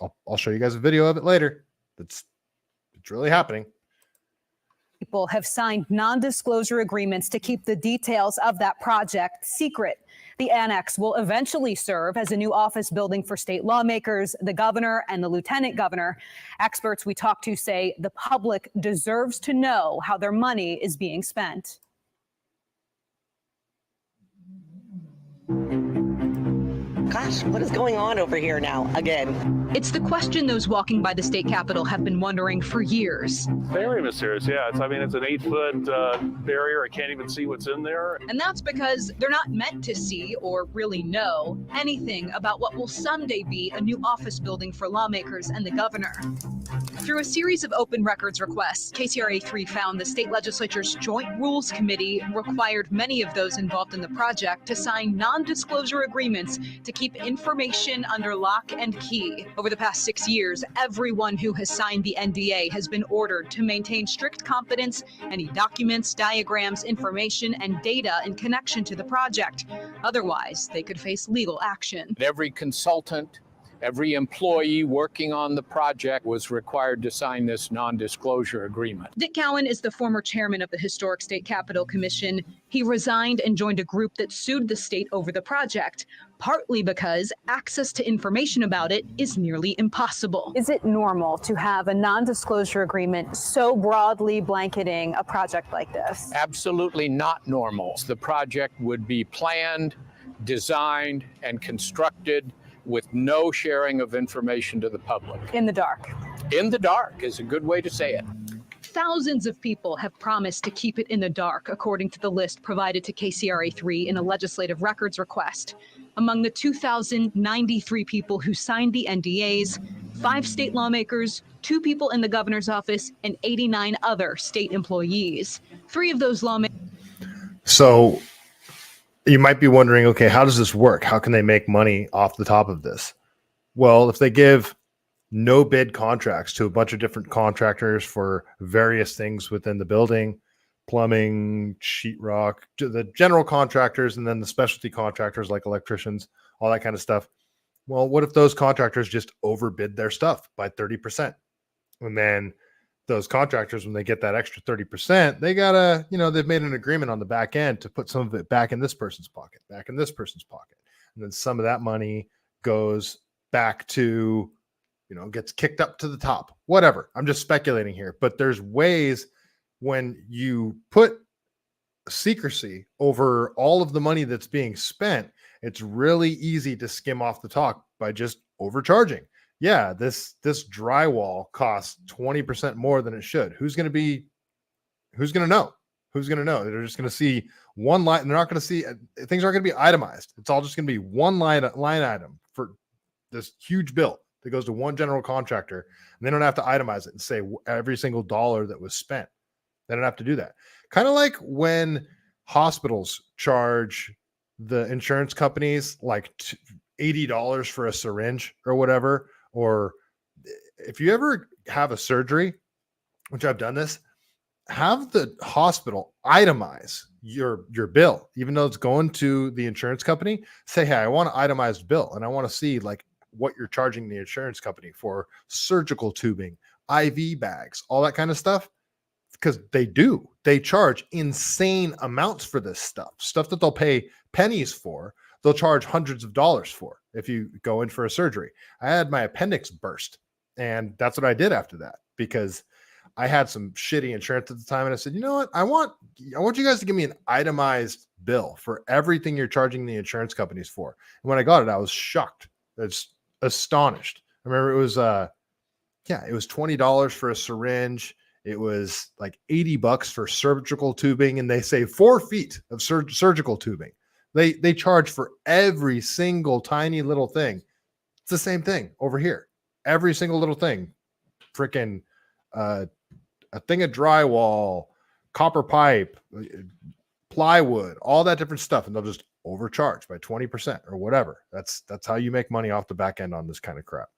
I'll show you guys a video of it later. It's really happening. People have signed non-disclosure agreements to keep the details of that project secret. The annex will eventually serve as a new office building for state lawmakers, the governor, and the lieutenant governor. Experts we talked to say the public deserves to know how their money is being spent. Gosh, what is going on over here now again? It's the question those walking by the state capitol have been wondering for years. Very mysterious, yeah. It's an 8-foot barrier. I can't even see what's in there. And that's because they're not meant to see or really know anything about what will someday be a new office building for lawmakers and the governor. Through a series of open records requests, KCRA 3 found the state legislature's Joint Rules Committee required many of those involved in the project to sign non-disclosure agreements to keep information under lock and key. Over the past 6 years, everyone who has signed the NDA has been ordered to maintain strict confidence. Any documents, diagrams, information, and data in connection to the project. Otherwise, they could face legal action. Every consultant Every employee working on the project was required to sign this non-disclosure agreement. Dick Cowan is the former chairman of the Historic State Capitol Commission. He resigned and joined a group that sued the state over the project, partly because access to information about it is nearly impossible. Is it normal to have a non-disclosure agreement so broadly blanketing a project like this? Absolutely not normal. The project would be planned, designed, and constructed with no sharing of information to the public. In the dark. In the dark is a good way to say it. Thousands of people have promised to keep it in the dark, according to the list provided to KCRA3 in a legislative records request. Among the 2,093 people who signed the NDAs, 5 state lawmakers, 2 people in the governor's office, and 89 other state employees. 3 of those lawmakers. So you might be wondering, okay, how does this work? How can they make money off the top of this? Well, if they give no bid contracts to a bunch of different contractors for various things within the building, plumbing, sheetrock, the general contractors, and then the specialty contractors like electricians, all that kind of stuff. Well, what if those contractors just overbid their stuff by 30%? And then those contractors, when they get that extra 30%, they gotta, they've made an agreement on the back end to put some of it back in this person's pocket, back in this person's pocket. And then some of that money goes back to, gets kicked up to the top, whatever. I'm just speculating here, but there's ways when you put secrecy over all of the money that's being spent, it's really easy to skim off the top by just overcharging. Yeah, this drywall costs 20% more than it should. Who's going to know? They're just going to see one line. They're not going to see, things aren't going to be itemized. It's all just going to be one line item for this huge bill that goes to one general contractor. And they don't have to itemize it and say every single dollar that was spent. They don't have to do that. Kind of like when hospitals charge the insurance companies like $80 for a syringe or whatever. Or if you ever have a surgery, which I've done this, have the hospital itemize your bill, even though it's going to the insurance company. Say, hey, I want an itemized bill, and I want to see like what you're charging the insurance company for surgical tubing, IV bags, all that kind of stuff. Because they charge insane amounts for this stuff that they'll pay pennies for. They'll charge hundreds of dollars for if you go in for a surgery. I had my appendix burst, and that's what I did after that, because I had some shitty insurance at the time. And I said, you know what? I want you guys to give me an itemized bill for everything you're charging the insurance companies for. And when I got it, I was shocked. It's astonished. I remember it was $20 for a syringe. It was like $80 for surgical tubing. And they say 4 feet of surgical tubing. They charge for every single tiny little thing. It's the same thing over here. Every single little thing. Freaking a thing of drywall, copper pipe, plywood, all that different stuff. And they'll just overcharge by 20% or whatever. That's how you make money off the back end on this kind of crap.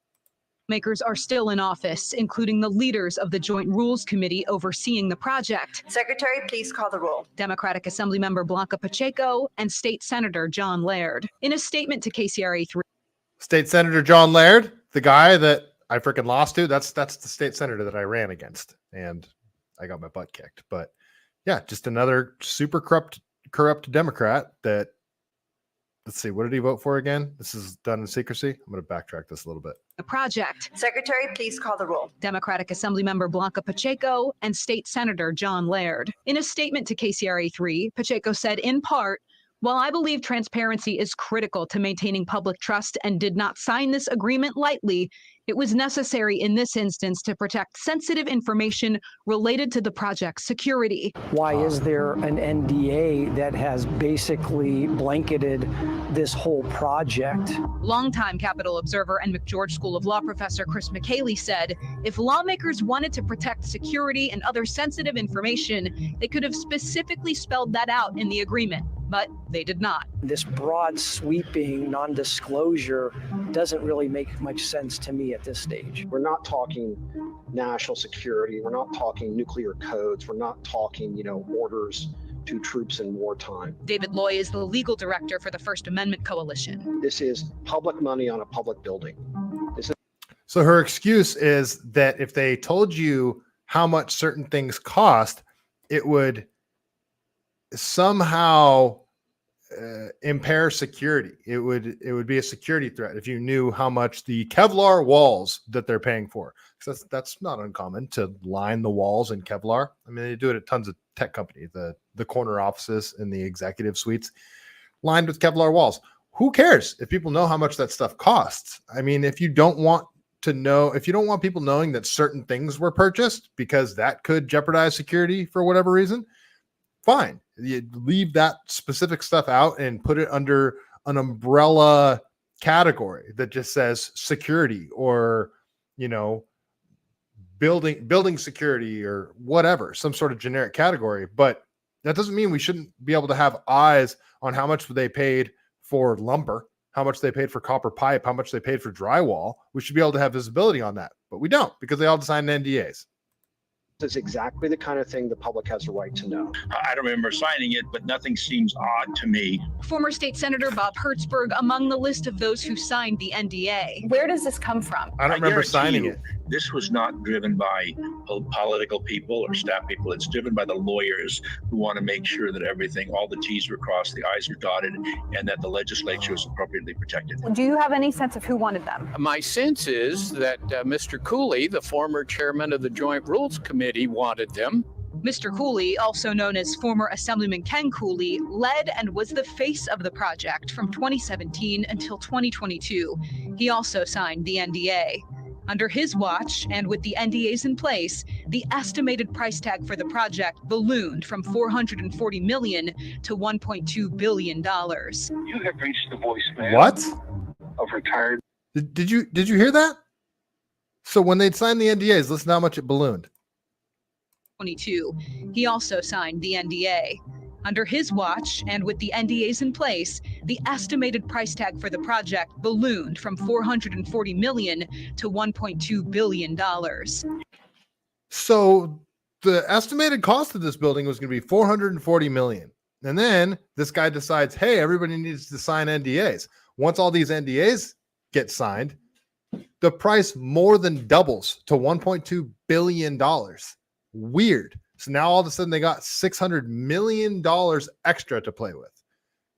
Makers are still in office, including the leaders of the Joint Rules Committee overseeing the project. Secretary, please call the roll. Democratic Assemblymember Blanca Pacheco and State Senator John Laird. In a statement to KCRA3. State Senator John Laird, the guy that I freaking lost to, that's the state senator that I ran against, and I got my butt kicked. But yeah, just another super corrupt Democrat that, let's see, what did he vote for again? This is done in secrecy. I'm going to backtrack this a little bit. The project. Secretary, please call the roll. Democratic Assemblymember Blanca Pacheco and State Senator John Laird. In a statement to KCRA3, Pacheco said, in part, while I believe transparency is critical to maintaining public trust and did not sign this agreement lightly, it was necessary in this instance to protect sensitive information related to the project's security. Why is there an NDA that has basically blanketed this whole project? Longtime Capitol observer and McGeorge School of Law professor Chris McCaley said, if lawmakers wanted to protect security and other sensitive information, they could have specifically spelled that out in the agreement, but they did not. This broad sweeping non-disclosure doesn't really make much sense to me at this stage. We're not talking national security. We're not talking nuclear codes. We're not talking, orders to troops in wartime. David Loy is the legal director for the First Amendment Coalition. This is public money on a public building. So her excuse is that if they told you how much certain things cost, it would somehow impair security. It would be a security threat if you knew how much the Kevlar walls that they're paying for. So that's not uncommon to line the walls in Kevlar. I mean, they do it at tons of tech companies, the corner offices and the executive suites lined with Kevlar walls. Who cares if people know how much that stuff costs? I mean, if you don't want people knowing that certain things were purchased because that could jeopardize security for whatever reason, fine. You leave that specific stuff out and put it under an umbrella category that just says security or, building security or whatever, some sort of generic category. But that doesn't mean we shouldn't be able to have eyes on how much they paid for lumber, how much they paid for copper pipe, how much they paid for drywall. We should be able to have visibility on that, but we don't because they all signed NDAs. Is exactly the kind of thing the public has a right to know. I don't remember signing it, but nothing seems odd to me. Former State Senator Bob Hertzberg among the list of those who signed the NDA. Where does this come from? I don't remember signing it. This was not driven by political people or staff people. It's driven by the lawyers who want to make sure that all the T's were crossed, the I's were dotted, and that the legislature is appropriately protected. Do you have any sense of who wanted them? My sense is that Mr. Cooley, the former chairman of the Joint Rules Committee, wanted them. Mr. Cooley, also known as former Assemblyman Ken Cooley, led and was the face of the project from 2017 until 2022. He also signed the NDA. Under his watch, and with the NDAs in place, the estimated price tag for the project ballooned from $440 million to $1.2 billion. You have reached the voicemail. What? Of retired. Did you hear that? So when they'd signed the NDAs, listen to how much it ballooned. 22. He also signed the NDA. Under his watch, and with the NDAs in place, the estimated price tag for the project ballooned from $440 million to $1.2 billion. So the estimated cost of this building was going to be $440 million. And then this guy decides, hey, everybody needs to sign NDAs. Once all these NDAs get signed, the price more than doubles to $1.2 billion. Weird. So now all of a sudden they got $600 million extra to play with.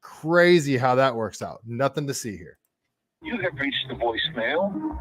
Crazy how that works out. Nothing to see here. You have reached the voicemail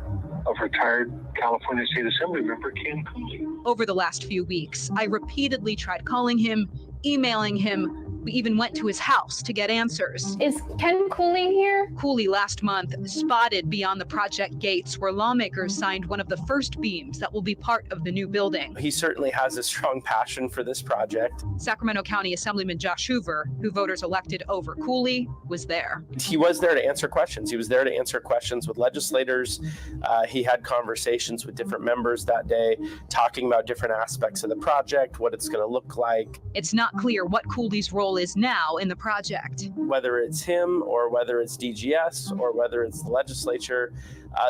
of retired California State Assembly member Ken Cooley. Over the last few weeks, I repeatedly tried calling him, emailing him. We even went to his house to get answers. Is Ken Cooley here? Cooley last month spotted beyond the project gates where lawmakers signed one of the first beams that will be part of the new building. He certainly has a strong passion for this project. Sacramento County Assemblyman Josh Hoover, who voters elected over Cooley, was there. He was there to answer questions. He was there to answer questions with legislators. He had conversations with different members that day, talking about different aspects of the project, what it's going to look like. It's not clear what Cooley's role is now in the project. Whether it's him or whether it's DGS or whether it's the legislature,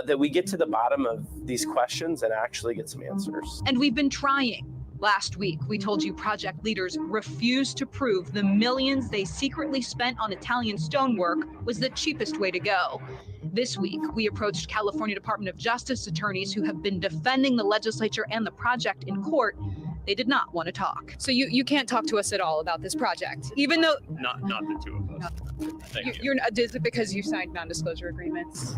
that we get to the bottom of these questions and actually get some answers. And we've been trying. Last week, we told you project leaders refused to prove the millions they secretly spent on Italian stonework was the cheapest way to go. This week, we approached California Department of Justice attorneys who have been defending the legislature and the project in court. They did not want to talk. So you can't talk to us at all about this project, even though... Not the two of us. Thank you. You're not, is it because you signed non-disclosure agreements?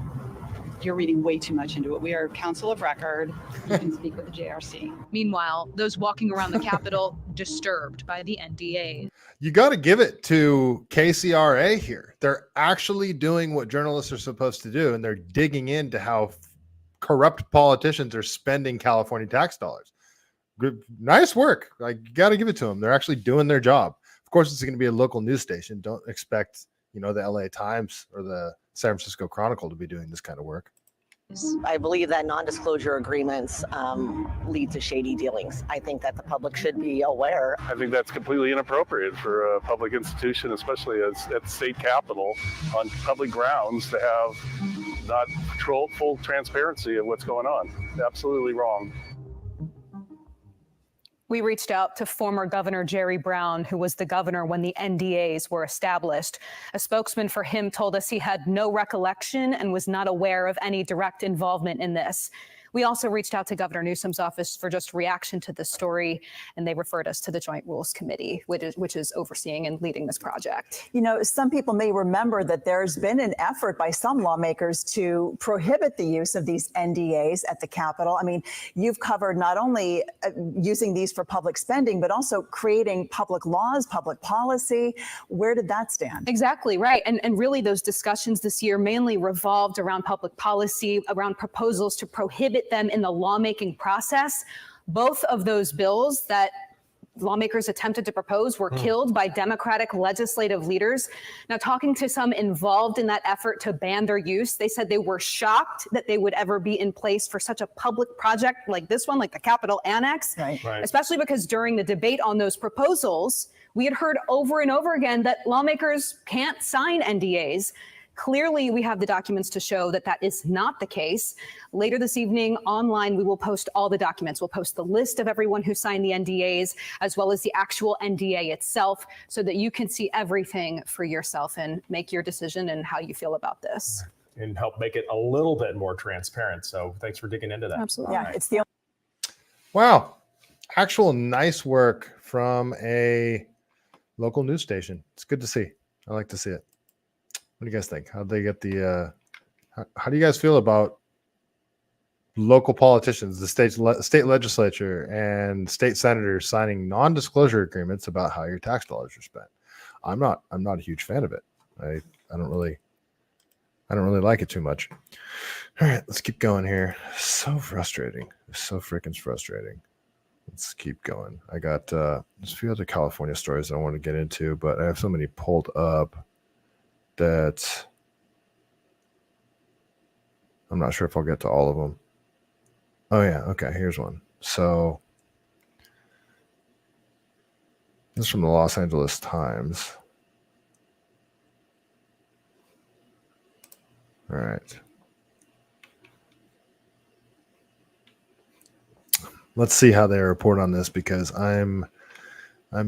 You're reading way too much into it. We are counsel of record. You can speak with the JRC. Meanwhile, those walking around the Capitol disturbed by the NDA. You got to give it to KCRA here. They're actually doing what journalists are supposed to do, and they're digging into how corrupt politicians are spending California tax dollars. Good, nice work. Like, you got to give it to them. They're actually doing their job. Of course, it's going to be a local news station. Don't expect, the LA Times or the San Francisco Chronicle to be doing this kind of work. I believe that non-disclosure agreements lead to shady dealings. I think that the public should be aware. I think that's completely inappropriate for a public institution, especially at the state capitol, on public grounds, to have not full transparency of what's going on. Absolutely wrong. We reached out to former Governor Jerry Brown, who was the governor when the NDAs were established. A spokesman for him told us he had no recollection and was not aware of any direct involvement in this. We also reached out to Governor Newsom's office for just reaction to this story, and they referred us to the Joint Rules Committee, which is overseeing and leading this project. You know, some people may remember that there's been an effort by some lawmakers to prohibit the use of these NDAs at the Capitol. I mean, you've covered not only using these for public spending, but also creating public laws, public policy. Where did that stand? Exactly right. And really those discussions this year mainly revolved around public policy, around proposals to prohibit them in the lawmaking process. Both of those bills that lawmakers attempted to propose were killed by Democratic legislative leaders. Now, talking to some involved in that effort to ban their use, they said they were shocked that they would ever be in place for such a public project like this one, like the Capitol Annex, especially because during the debate on those proposals, we had heard over and over again that lawmakers can't sign NDAs. Clearly, we have the documents to show that that is not the case. Later this evening, online, we will post all the documents. We'll post the list of everyone who signed the NDAs, as well as the actual NDA itself, so that you can see everything for yourself and make your decision and how you feel about this. And help make it a little bit more transparent. So thanks for digging into that. Absolutely. Yeah, it's the Wow. Actual nice work from a local news station. It's good to see. I like to see it. What do you guys think? How do they get the? How do you guys feel about local politicians, the state legislature, and state senators signing non-disclosure agreements about how your tax dollars are spent? I'm not a huge fan of it. I don't really like it too much. All right, let's keep going here. So frustrating. So freaking frustrating. Let's keep going. I got there's a few other California stories I want to get into, but I have so many pulled up that I'm not sure if I'll get to all of them. Oh yeah, okay, here's one. So this is from the Los Angeles Times. All right. Let's see how they report on this, because I'm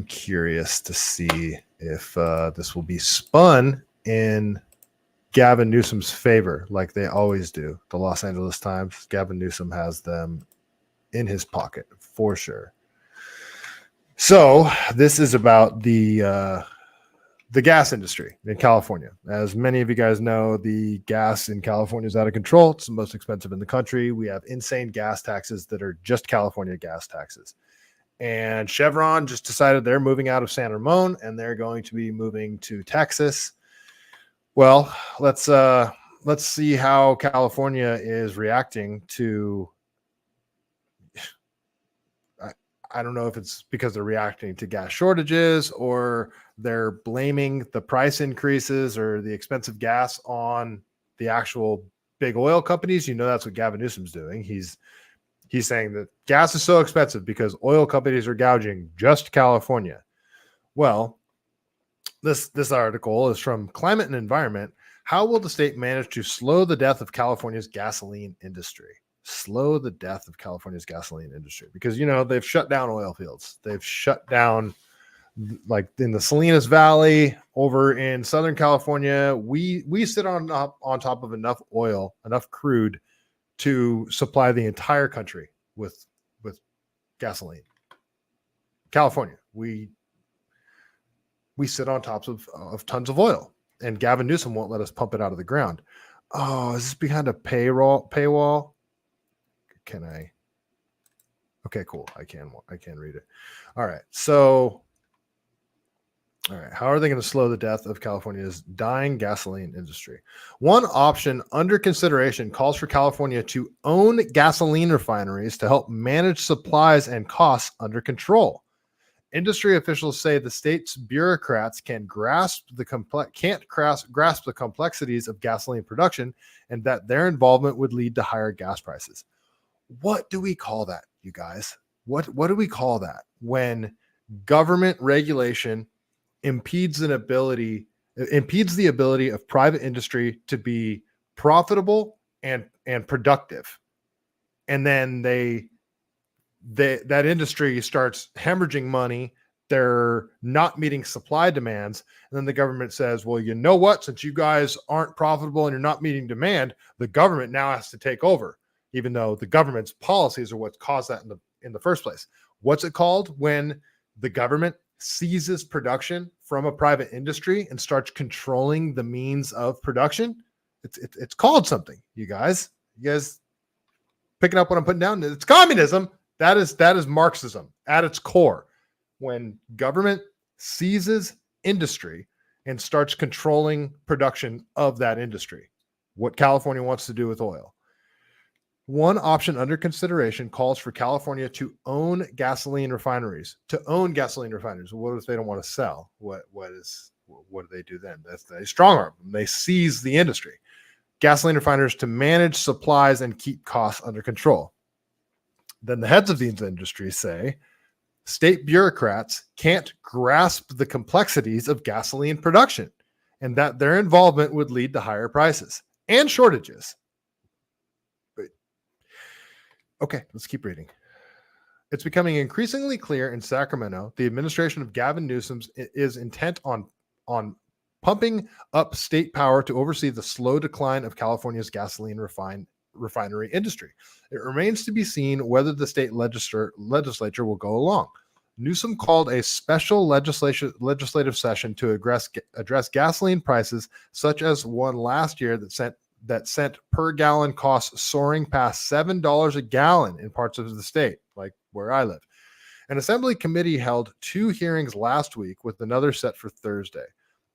curious to see if this will be spun in Gavin Newsom's favor, like they always do. The Los Angeles Times, Gavin Newsom has them in his pocket for sure. So this is about the gas industry in California. As many of you guys know, the gas in California is out of control. It's the most expensive in the country. We have insane gas taxes that are just California gas taxes. And Chevron just decided they're moving out of San Ramon and they're going to be moving to Texas. Well, let's see how California is reacting to. I don't know if it's because they're reacting to gas shortages or they're blaming the price increases or the expensive gas on the actual big oil companies. You know, that's what Gavin Newsom's doing. He's saying that gas is so expensive because oil companies are gouging just California. Well, this article is from Climate and Environment. How will the state manage to slow the death of California's gasoline industry? Slow the death of California's gasoline industry. Because, you know, they've shut down oil fields. They've shut down, like in the Salinas Valley over in Southern California. We sit on top of enough oil, enough crude to supply the entire country with gasoline. California, we sit on tops of tons of oil, and Gavin Newsom won't let us pump it out of the ground. Oh, is this behind a paywall? Can I? Okay, cool. I can read it. All right. So, all right. How are they going to slow the death of California's dying gasoline industry? One option under consideration calls for California to own gasoline refineries to help manage supplies and costs under control. Industry officials say the state's bureaucrats can't grasp the complexities of gasoline production, and that their involvement would lead to higher gas prices. What do we call that, you guys? What do we call that when government regulation impedes the ability of private industry to be profitable and productive, and then that industry starts hemorrhaging money? They're not meeting supply demands. And then the government says, well, you know what? Since you guys aren't profitable and you're not meeting demand, the government now has to take over. even though the government's policies are what caused that in the first place. What's it called when the government seizes production from a private industry and starts controlling the means of production? It's called something, you guys. You guys picking up what I'm putting down? It's communism. That is Marxism at its core. When government seizes industry and starts controlling production of that industry, what California wants to do with oil. One option under consideration calls for California to own gasoline refineries. To own gasoline refineries. What if they don't want to sell? What do they do then? They strong arm them. They seize the industry. Gasoline refiners to manage supplies and keep costs under control. Then the heads of these industries say state bureaucrats can't grasp the complexities of gasoline production and that their involvement would lead to higher prices and shortages. Okay, let's keep reading. It's becoming increasingly clear in Sacramento, the administration of Gavin Newsom is intent on pumping up state power to oversee the slow decline of California's gasoline refinery industry. It remains to be seen whether the state legislature will go along. Newsom called a special legislative session to address gasoline prices, such as one last year that sent per gallon costs soaring past $7 a gallon in parts of the state, like where I live. An assembly committee held 2 hearings last week with another set for Thursday.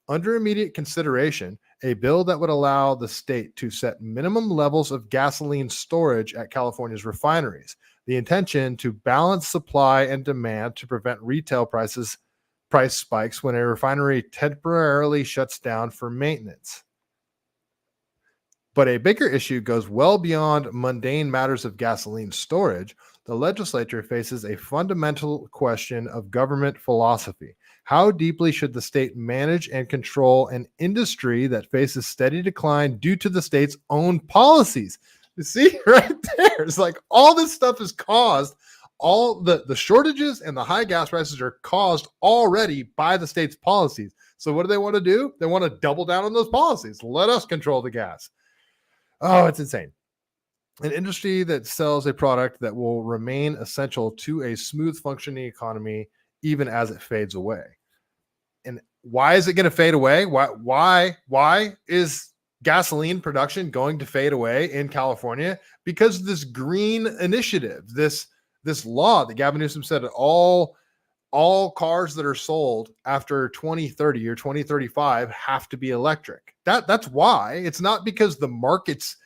Under immediate consideration, a bill that would allow the state to set minimum levels of gasoline storage at California's refineries. The intention to balance supply and demand to prevent retail price spikes when a refinery temporarily shuts down for maintenance. But a bigger issue goes well beyond mundane matters of gasoline storage. The legislature faces a fundamental question of government philosophy. How deeply should the state manage and control an industry that faces steady decline due to the state's own policies? You see right there, it's like all this stuff is caused, all the shortages and the high gas prices are caused already by the state's policies. So what do they want to do? They want to double down on those policies. Let us control the gas. Oh, it's insane. An industry that sells a product that will remain essential to a smooth functioning economy even as it fades away. And why is it going to fade away? Why is gasoline production going to fade away in California? Because of this green initiative, this law that Gavin Newsom said that all cars that are sold after 2030 or 2035 have to be electric. That's why. It's not because the market's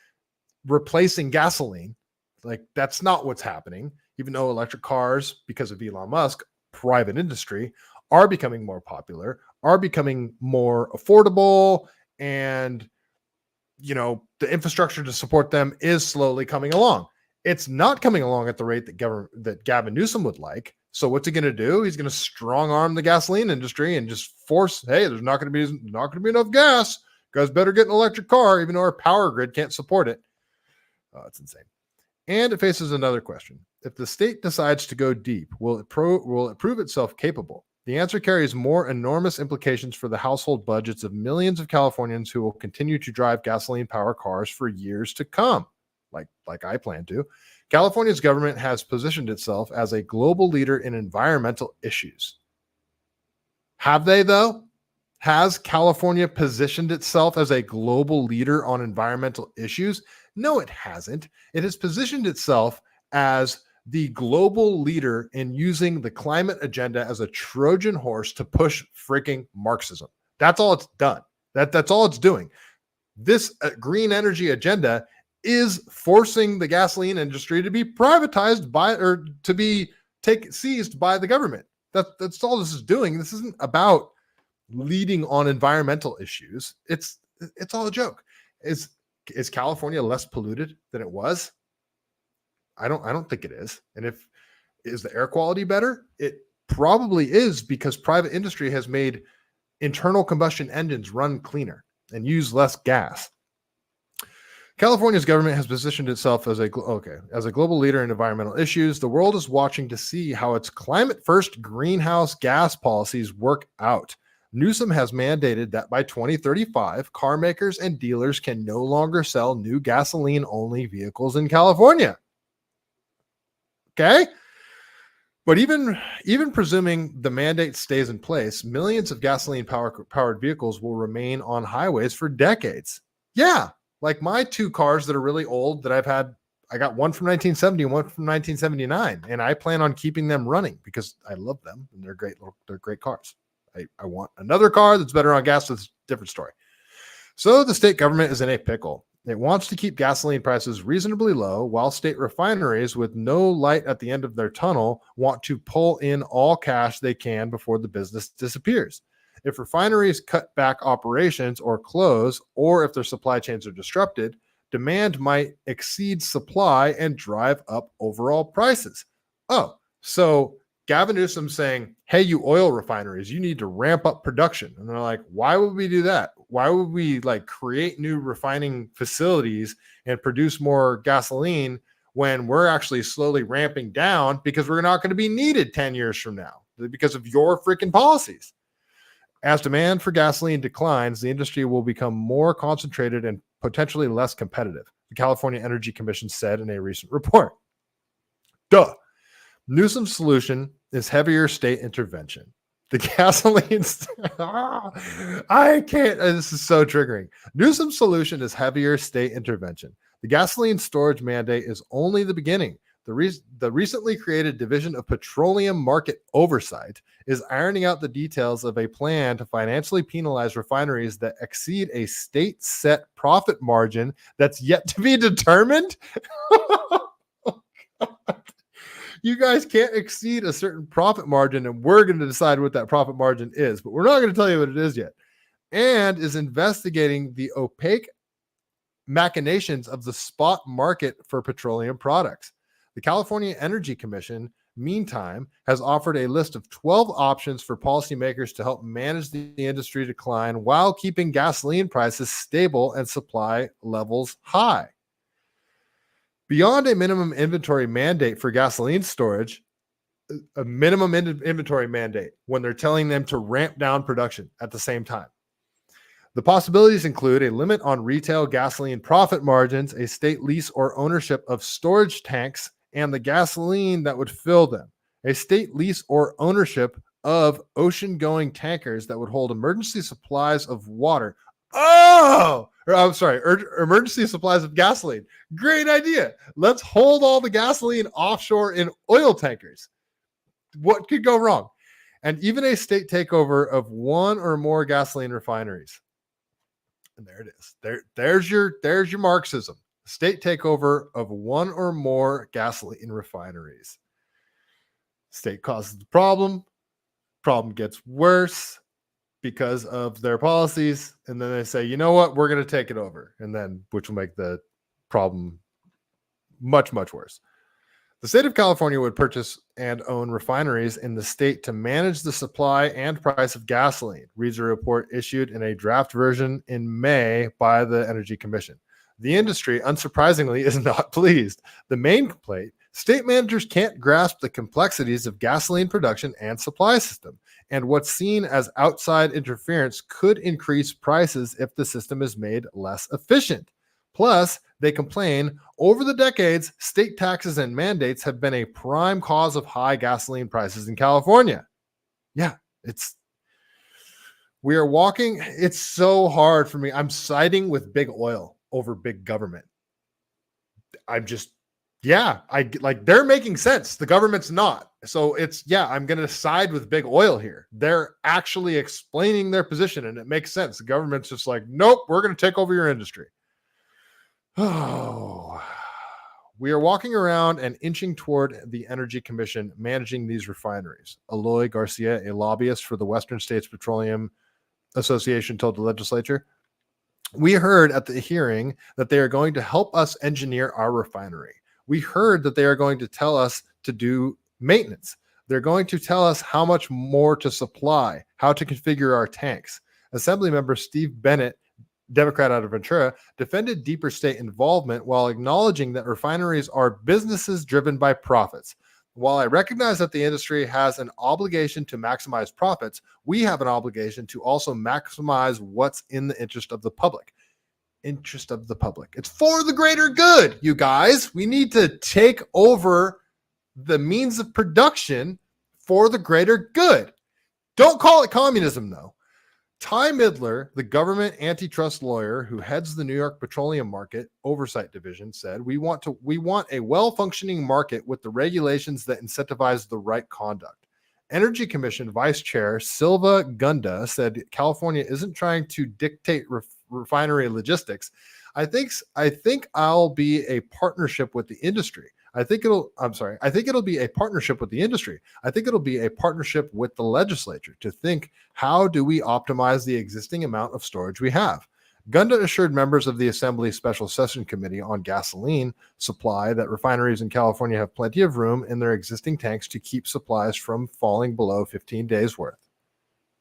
replacing gasoline. Like, that's not what's happening. Even though electric cars, because of Elon Musk, private industry, are becoming more popular, are becoming more affordable, and the infrastructure to support them is slowly coming along. It's not coming along at the rate that Gavin Newsom would like. So what's he going to do? He's going to strong arm the gasoline industry and just force, hey, there's not going to be enough gas. You guys better get an electric car, even though our power grid can't support it. Oh, it's insane. And it faces another question. If the state decides to go deep, will it prove itself capable? The answer carries more enormous implications for the household budgets of millions of Californians who will continue to drive gasoline-powered cars for years to come, like I plan to. California's government has positioned itself as a global leader in environmental issues. Have they, though? Has California positioned itself as a global leader on environmental issues? No, it hasn't. It has positioned itself as the global leader in using the climate agenda as a Trojan horse to push freaking Marxism. That's all it's done. That's all it's doing. This green energy agenda is forcing the gasoline industry to be privatized or to be seized by the government. That's all this is doing. This isn't about leading on environmental issues. It's all a joke. Is California less polluted than it was? I don't think it is. And is the air quality better? It probably is, because private industry has made internal combustion engines run cleaner and use less gas. California's government has positioned itself as a global leader in environmental issues. The world is watching to see how its climate-first greenhouse gas policies work out. Newsom has mandated that by 2035, car makers and dealers can no longer sell new gasoline-only vehicles in California. Okay? But even presuming the mandate stays in place, millions of gasoline-powered vehicles will remain on highways for decades. Yeah, like my two cars that are really old that I've had. I got one from 1970 and one from 1979, and I plan on keeping them running because I love them and they're great. They're great cars. I want another car that's better on gas. That's a different story. So the state government is in a pickle. It wants to keep gasoline prices reasonably low, while state refineries with no light at the end of their tunnel want to pull in all cash they can before the business disappears. If refineries cut back operations or close, or if their supply chains are disrupted, demand might exceed supply and drive up overall prices. Oh, so Gavin Newsom saying, hey, you oil refineries, you need to ramp up production. And they're like, why would we do that? Why would we create new refining facilities and produce more gasoline when we're actually slowly ramping down because we're not going to be needed 10 years from now because of your freaking policies? As demand for gasoline declines, the industry will become more concentrated and potentially less competitive, the California Energy Commission said in a recent report. Duh. Newsom's solution is heavier state intervention. The gasoline, I can't, this is so triggering. Newsom's solution is heavier state intervention. The gasoline storage mandate is only the beginning. The recently created Division of Petroleum Market Oversight is ironing out the details of a plan to financially penalize refineries that exceed a state-set profit margin that's yet to be determined. You guys can't exceed a certain profit margin, and we're going to decide what that profit margin is, but we're not going to tell you what it is yet. And is investigating the opaque machinations of the spot market for petroleum products. The California Energy Commission, meantime, has offered a list of 12 options for policymakers to help manage the industry decline while keeping gasoline prices stable and supply levels high. Beyond a minimum inventory mandate for gasoline storage, a minimum inventory mandate when they're telling them to ramp down production at the same time. The possibilities include a limit on retail gasoline profit margins, a state lease or ownership of storage tanks, and the gasoline that would fill them, a state lease or ownership of ocean-going tankers that would hold emergency supplies of water. Emergency supplies of gasoline. Great idea. Let's hold all the gasoline offshore in oil tankers. What could go wrong? And even a state takeover of one or more gasoline refineries. And there it is. There's your Marxism. State takeover of one or more gasoline refineries. State causes the problem. Problem gets worse because of their policies. And then they say, you know what? We're going to take it over. And then, which will make the problem much, much worse. The state of California would purchase and own refineries in the state to manage the supply and price of gasoline, reads a report issued in a draft version in May by the Energy Commission. The industry, unsurprisingly, is not pleased. The main complaint, state managers can't grasp the complexities of gasoline production and supply system, and what's seen as outside interference could increase prices if the system is made less efficient. Plus, they complain, over the decades, state taxes and mandates have been a prime cause of high gasoline prices in California. Yeah, it's so hard for me. I'm siding with big oil over big government. They're making sense. The government's not. So I'm going to side with big oil here. They're actually explaining their position and it makes sense. The government's just like, nope, we're going to take over your industry. Oh, we are walking around and inching toward the Energy Commission managing these refineries. Eloy Garcia, a lobbyist for the Western States Petroleum Association, told the legislature, we heard at the hearing that they are going to help us engineer our refinery. We heard that they are going to tell us to do maintenance. They're going to tell us how much more to supply, how to configure our tanks. Assemblymember Steve Bennett, Democrat out of Ventura, defended deeper state involvement while acknowledging that refineries are businesses driven by profits. While I recognize that the industry has an obligation to maximize profits, we have an obligation to also maximize what's in the interest of the public. Interest of the public. It's for the greater good, you guys. We need to take over the means of production for the greater good. Don't call it communism, though. Ty Midler, the government antitrust lawyer who heads the New York Petroleum Market Oversight Division, said, we want a well-functioning market with the regulations that incentivize the right conduct. Energy Commission Vice Chair Silva Gunda said California isn't trying to dictate refinery logistics. I think I'll be a partnership with the industry. I think it'll be a partnership with the industry. I think it'll be a partnership with the legislature to think, how do we optimize the existing amount of storage we have? Gunda assured members of the Assembly Special Session Committee on Gasoline Supply that refineries in California have plenty of room in their existing tanks to keep supplies from falling below 15 days worth.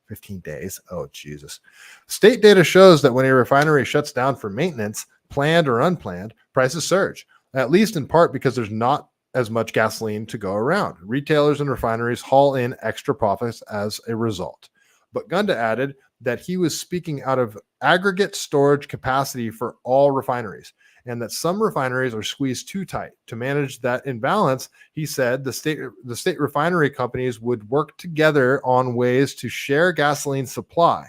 15 days? Oh, Jesus. State data shows that when a refinery shuts down for maintenance, planned or unplanned, prices surge, at least in part because there's not as much gasoline to go around. Retailers and refineries haul in extra profits as a result. But Gunda added that he was speaking out of aggregate storage capacity for all refineries, and that some refineries are squeezed too tight. To manage that imbalance, he said the state refinery companies would work together on ways to share gasoline supply.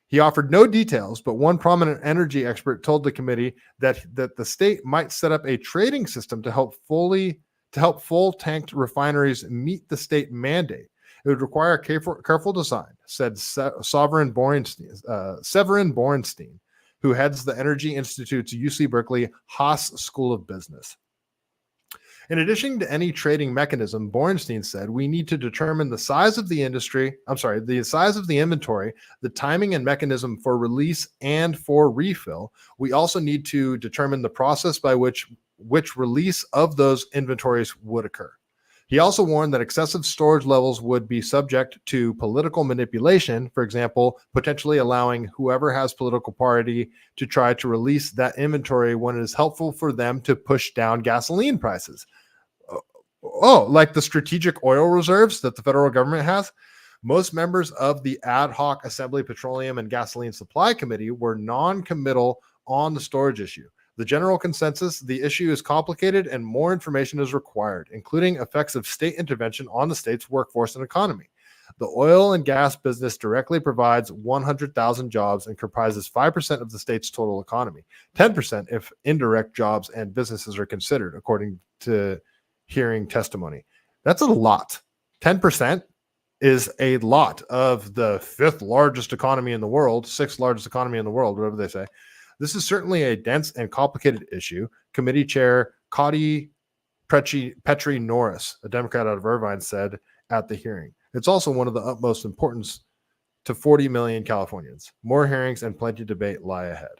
He offered no details, but one prominent energy expert told the committee that the state might set up a trading system to help full-tanked refineries meet the state mandate. It would require careful design, said Severin Borenstein, who heads the Energy Institute's UC Berkeley Haas School of Business. In addition to any trading mechanism, Borenstein said, we need to determine the size of the inventory, the timing and mechanism for release and for refill. We also need to determine the process by which release of those inventories would occur. He also warned that excessive storage levels would be subject to political manipulation, for example, potentially allowing whoever has political party to try to release that inventory when it is helpful for them to push down gasoline prices. Oh, like the strategic oil reserves that the federal government has? Most members of the ad hoc Assembly Petroleum and Gasoline Supply Committee were non-committal on the storage issue. The general consensus, the issue is complicated and more information is required, including effects of state intervention on the state's workforce and economy. The oil and gas business directly provides 100,000 jobs and comprises 5% of the state's total economy, 10% if indirect jobs and businesses are considered, according to hearing testimony. That's a lot. 10% is a lot of the fifth largest economy in the world, sixth largest economy in the world, whatever they say. This is certainly a dense and complicated issue. Committee Chair Cody Petrie Norris, a Democrat out of Irvine, said at the hearing. It's also one of the utmost importance to 40 million Californians. More hearings and plenty of debate lie ahead.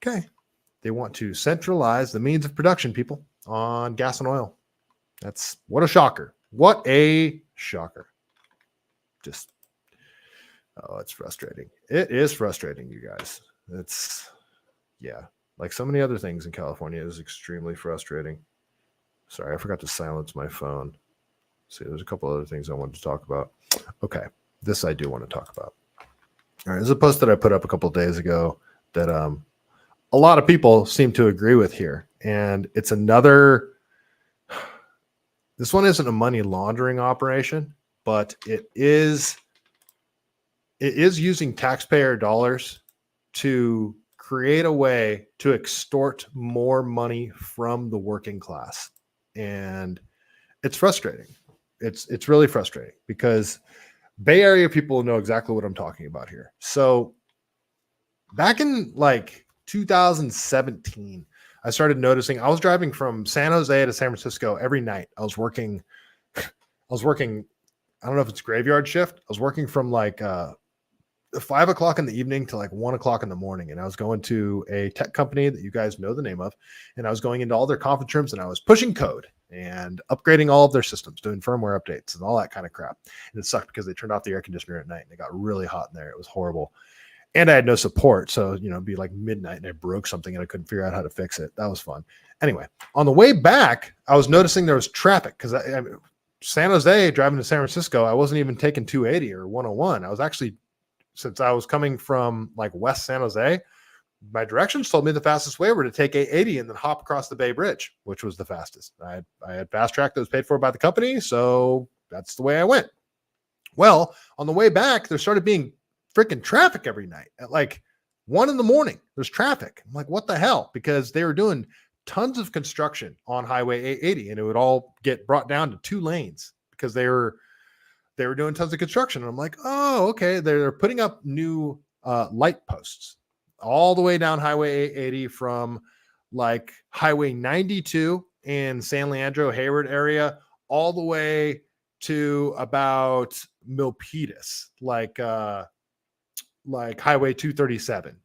Okay. They want to centralize the means of production, people, on gas and oil. That's what a shocker. What a shocker. Just, oh, it's frustrating. It is frustrating, you guys. It's, yeah, like so many other things in California, it is extremely frustrating. Sorry, I forgot to silence my phone. See, there's a couple other things I wanted to talk about. Okay, this I do want to talk about. All right, there's a post that I put up a couple of days ago that a lot of people seem to agree with here. And it's another, this one isn't a money laundering operation, but it is using taxpayer dollars to create a way to extort more money from the working class. And it's frustrating. It's really frustrating because Bay Area people know exactly what I'm talking about here. So back in like 2017, I started noticing, I was driving from San Jose to San Francisco every night. I was working, I don't know if it's graveyard shift. I was working from like 5 o'clock in the evening to like 1 o'clock in the morning. And I was going to a tech company that you guys know the name of. And I was going into all their conference rooms and I was pushing code and upgrading all of their systems, doing firmware updates and all that kind of crap. And it sucked because they turned off the air conditioner at night and it got really hot in there. It was horrible. And I had no support. So, it'd be like midnight and I broke something and I couldn't figure out how to fix it. That was fun. Anyway, on the way back, I was noticing there was traffic because San Jose, driving to San Francisco, I wasn't even taking 280 or 101. I was actually, since I was coming from like West San Jose, my directions told me the fastest way were to take 880 and then hop across the Bay Bridge, which was the fastest. I had fast track that was paid for by the company. So that's the way I went. Well, on the way back, there started being freaking traffic every night at like 1 a.m. There's traffic. I'm like, what the hell? Because they were doing tons of construction on Highway 880 and it would all get brought down to 2 lanes because they were doing tons of construction. And I'm like, oh, okay. They're putting up new light posts all the way down Highway 880 from like Highway 92 in San Leandro, Hayward area, all the way to about Milpitas, like Highway 237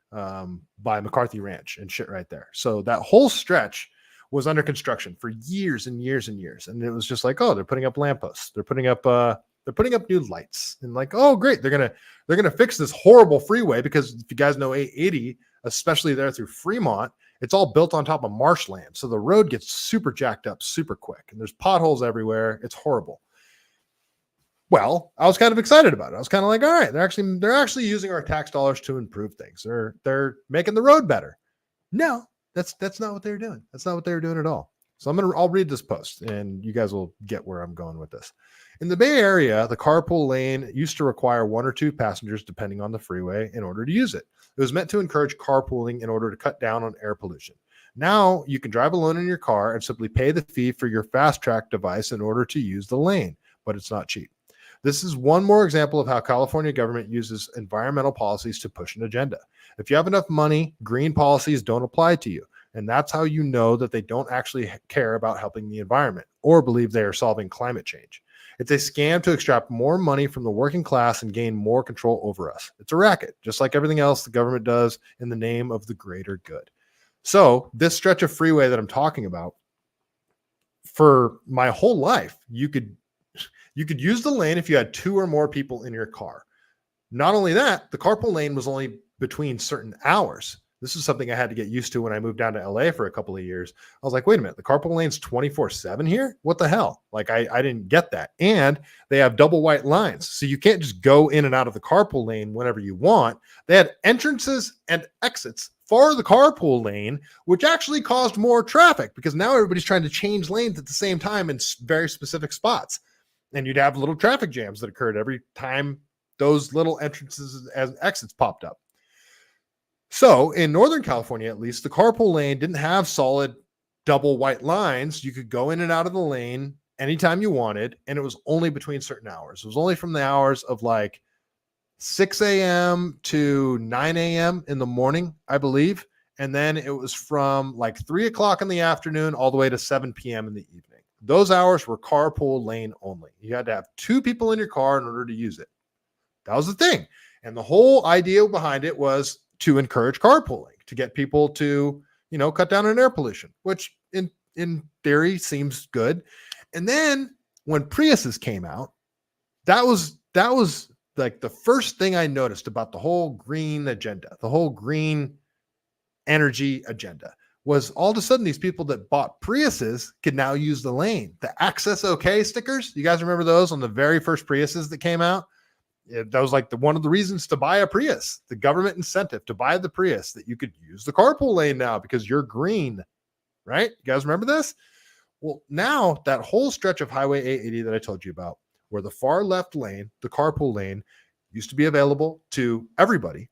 by McCarthy Ranch and shit right there. So that whole stretch was under construction for years and years and years. And it was just like, oh, they're putting up lampposts. They're putting up new lights and like, oh, great. They're going to fix this horrible freeway because if you guys know 880, especially there through Fremont, it's all built on top of marshland. So the road gets super jacked up super quick and there's potholes everywhere. It's horrible. Well, I was kind of excited about it. I was kind of like, all right, they're actually using our tax dollars to improve things. They're making the road better. No, that's not what they're doing. That's not what they were doing at all. So I'll read this post and you guys will get where I'm going with this. In the Bay Area, the carpool lane used to require 1 or 2 passengers depending on the freeway in order to use it. It was meant to encourage carpooling in order to cut down on air pollution. Now you can drive alone in your car and simply pay the fee for your fast track device in order to use the lane, but it's not cheap. This is one more example of how California government uses environmental policies to push an agenda. If you have enough money, green policies don't apply to you. And that's how you know that they don't actually care about helping the environment or believe they are solving climate change. It's a scam to extract more money from the working class and gain more control over us. It's a racket, just like everything else the government does in the name of the greater good. So this stretch of freeway that I'm talking about, for my whole life, you could use the lane if you had 2 or more people in your car. Not only that, the carpool lane was only between certain hours. This is something I had to get used to when I moved down to LA for a couple of years. I was like, wait a minute, the carpool lane's 24/7 here? What the hell? Like, I didn't get that. And they have double white lines. So you can't just go in and out of the carpool lane whenever you want. They had entrances and exits for the carpool lane, which actually caused more traffic because now everybody's trying to change lanes at the same time in very specific spots. And you'd have little traffic jams that occurred every time those little entrances and exits popped up. So in Northern California, at least, the carpool lane didn't have solid double white lines. You could go in and out of the lane anytime you wanted, and it was only between certain hours. It was only from the hours of like 6 a.m. to 9 a.m. in the morning, I believe. And then it was from like 3 o'clock in the afternoon all the way to 7 p.m. in the evening. Those hours were carpool lane only. You had to have 2 people in your car in order to use it. That was the thing. And the whole idea behind it was to encourage carpooling, to get people to, cut down on air pollution, which in theory seems good. And then when Priuses came out, that was like the first thing I noticed about the whole green agenda, the whole green energy agenda, was all of a sudden these people that bought Priuses could now use the lane. The Access OK stickers, you guys remember those on the very first Priuses that came out? That was like one of the reasons to buy a Prius, the government incentive to buy the Prius, that you could use the carpool lane now because you're green, right? You guys remember this? Well, now that whole stretch of Highway 880 that I told you about, where the far left lane, the carpool lane, used to be available to everybody,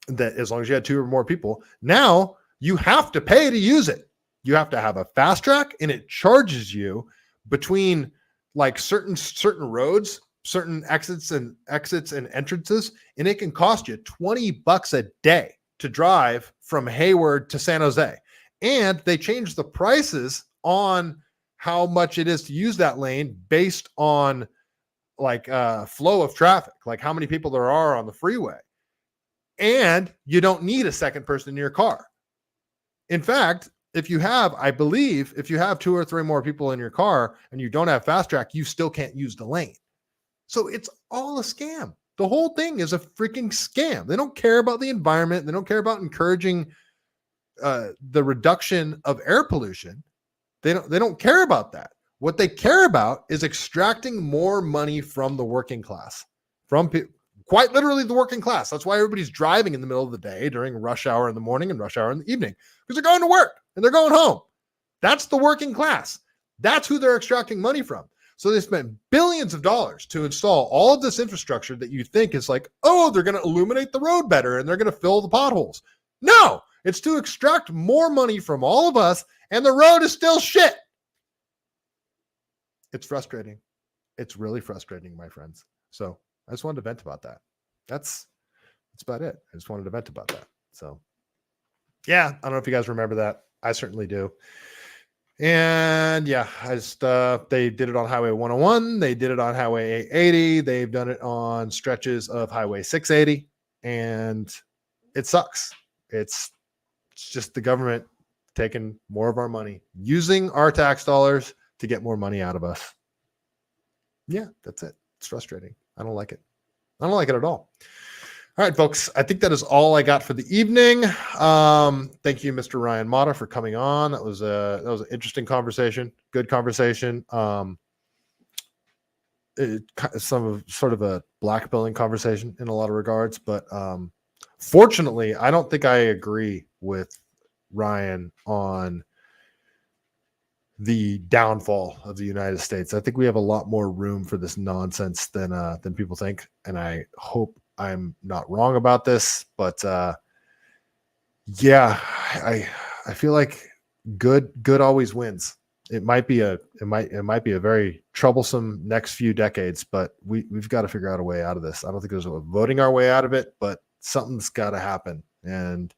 that as long as you had 2 or more people, now you have to pay to use it. You have to have a fast track, and it charges you between like certain roads, certain exits and entrances, and it can cost you $20 a day to drive from Hayward to San Jose. And they change the prices on how much it is to use that lane based on like flow of traffic, like how many people there are on the freeway. And you don't need a second person in your car. In fact, if you have 2 or 3 more people in your car and you don't have fast track, you still can't use the lane. So it's all a scam. The whole thing is a freaking scam. They don't care about the environment. They don't care about encouraging the reduction of air pollution. They don't care about that. What they care about is extracting more money from the working class, from quite literally the working class. That's why everybody's driving in the middle of the day during rush hour in the morning and rush hour in the evening, because they're going to work and they're going home. That's the working class. That's who they're extracting money from. So they spent billions of dollars to install all of this infrastructure that you think is like, oh, they're going to illuminate the road better and they're going to fill the potholes. No, it's to extract more money from all of us, and the road is still shit. It's frustrating. It's really frustrating, my friends. So I just wanted to vent about that. That's about it. I just wanted to vent about that. So yeah, I don't know if you guys remember that. I certainly do. And yeah, I just they did it on Highway 101. They did it on Highway 880. They've done it on stretches of Highway 680, and it sucks. It's just the government taking more of our money, using our tax dollars to get more money out of us. Yeah, that's it. It's frustrating. I don't like it. I don't like it at all. All right, folks. I think that is all I got for the evening. Thank you, Mr. Ryan Matta, for coming on. That was an interesting conversation. Good conversation. Sort of a blackbilling conversation in a lot of regards, but fortunately, I don't think I agree with Ryan on the downfall of the United States. I think we have a lot more room for this nonsense than people think, and I hope I'm not wrong about this, but yeah, I feel like good always wins. It might be a very troublesome next few decades, but we've got to figure out a way out of this. I don't think there's a voting our way out of it, but something's got to happen. And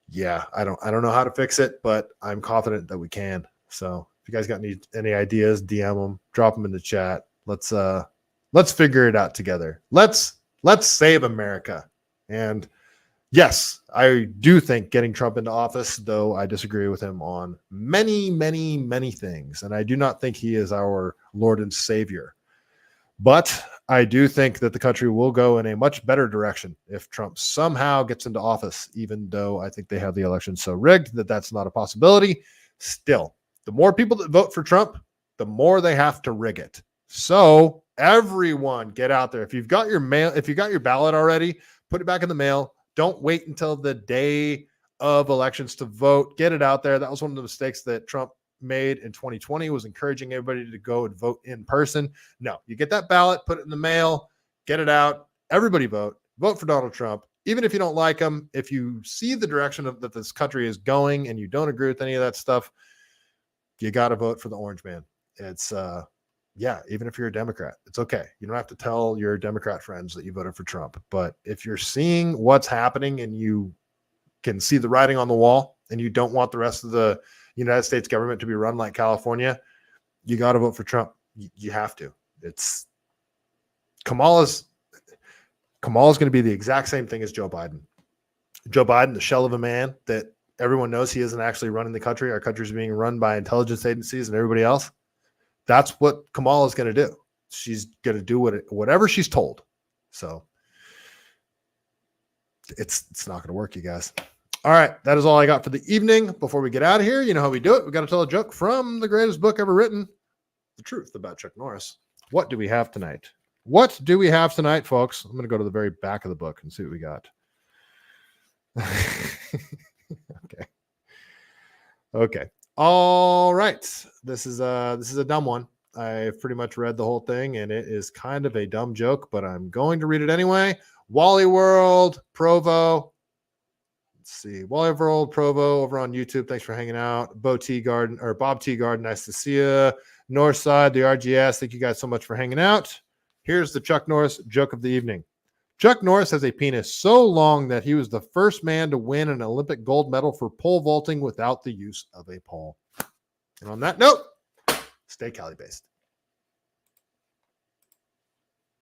yeah, I don't know how to fix it, but I'm confident that we can. So if you guys got any ideas, DM them, drop them in the chat. Let's figure it out together. Let's save America. And yes, I do think getting Trump into office, though I disagree with him on many, many, many things. And I do not think he is our Lord and Savior. But I do think that the country will go in a much better direction if Trump somehow gets into office, even though I think they have the election so rigged that that's not a possibility. Still, the more people that vote for Trump, the more they have to rig it. So everyone get out there. If you've got your ballot already, put it back in the mail. Don't wait until the day of elections to vote. Get it out there. That was one of the mistakes that Trump made in 2020, was encouraging everybody to go and vote in person. No, you get that ballot, put it in the mail, get it out. Everybody vote for Donald Trump. Even if you don't like him, if you see the direction that this country is going and you don't agree with any of that stuff, you got to vote for the orange man. It's yeah, even if you're a Democrat, it's okay. You don't have to tell your Democrat friends that you voted for Trump. But if you're seeing what's happening and you can see the writing on the wall and you don't want the rest of the United States government to be run like California, you got to vote for Trump. You have to. It's Kamala's going to be the exact same thing as Joe Biden. Joe Biden, the shell of a man that everyone knows he isn't actually running the country. Our country's being run by intelligence agencies and everybody else. That's what Kamala is going to do. She's going to do whatever she's told. So it's not going to work, you guys. All right. That is all I got for the evening. Before we get out of here, you know how we do it. We got to tell a joke from the greatest book ever written, The Truth About Chuck Norris. What do we have tonight? What do we have tonight, folks? I'm going to go to the very back of the book and see what we got. Okay. All right. This is a dumb one. I've pretty much read the whole thing, and it is kind of a dumb joke, but I'm going to read it anyway. Wally World, Provo. Let's see. Wally World, Provo over on YouTube. Thanks for hanging out. Bob T. Garden. Nice to see you. Northside, the RGS. Thank you guys so much for hanging out. Here's the Chuck Norris joke of the evening. Chuck Norris has a penis so long that he was the first man to win an Olympic gold medal for pole vaulting without the use of a pole. And on that note, stay CaliBased.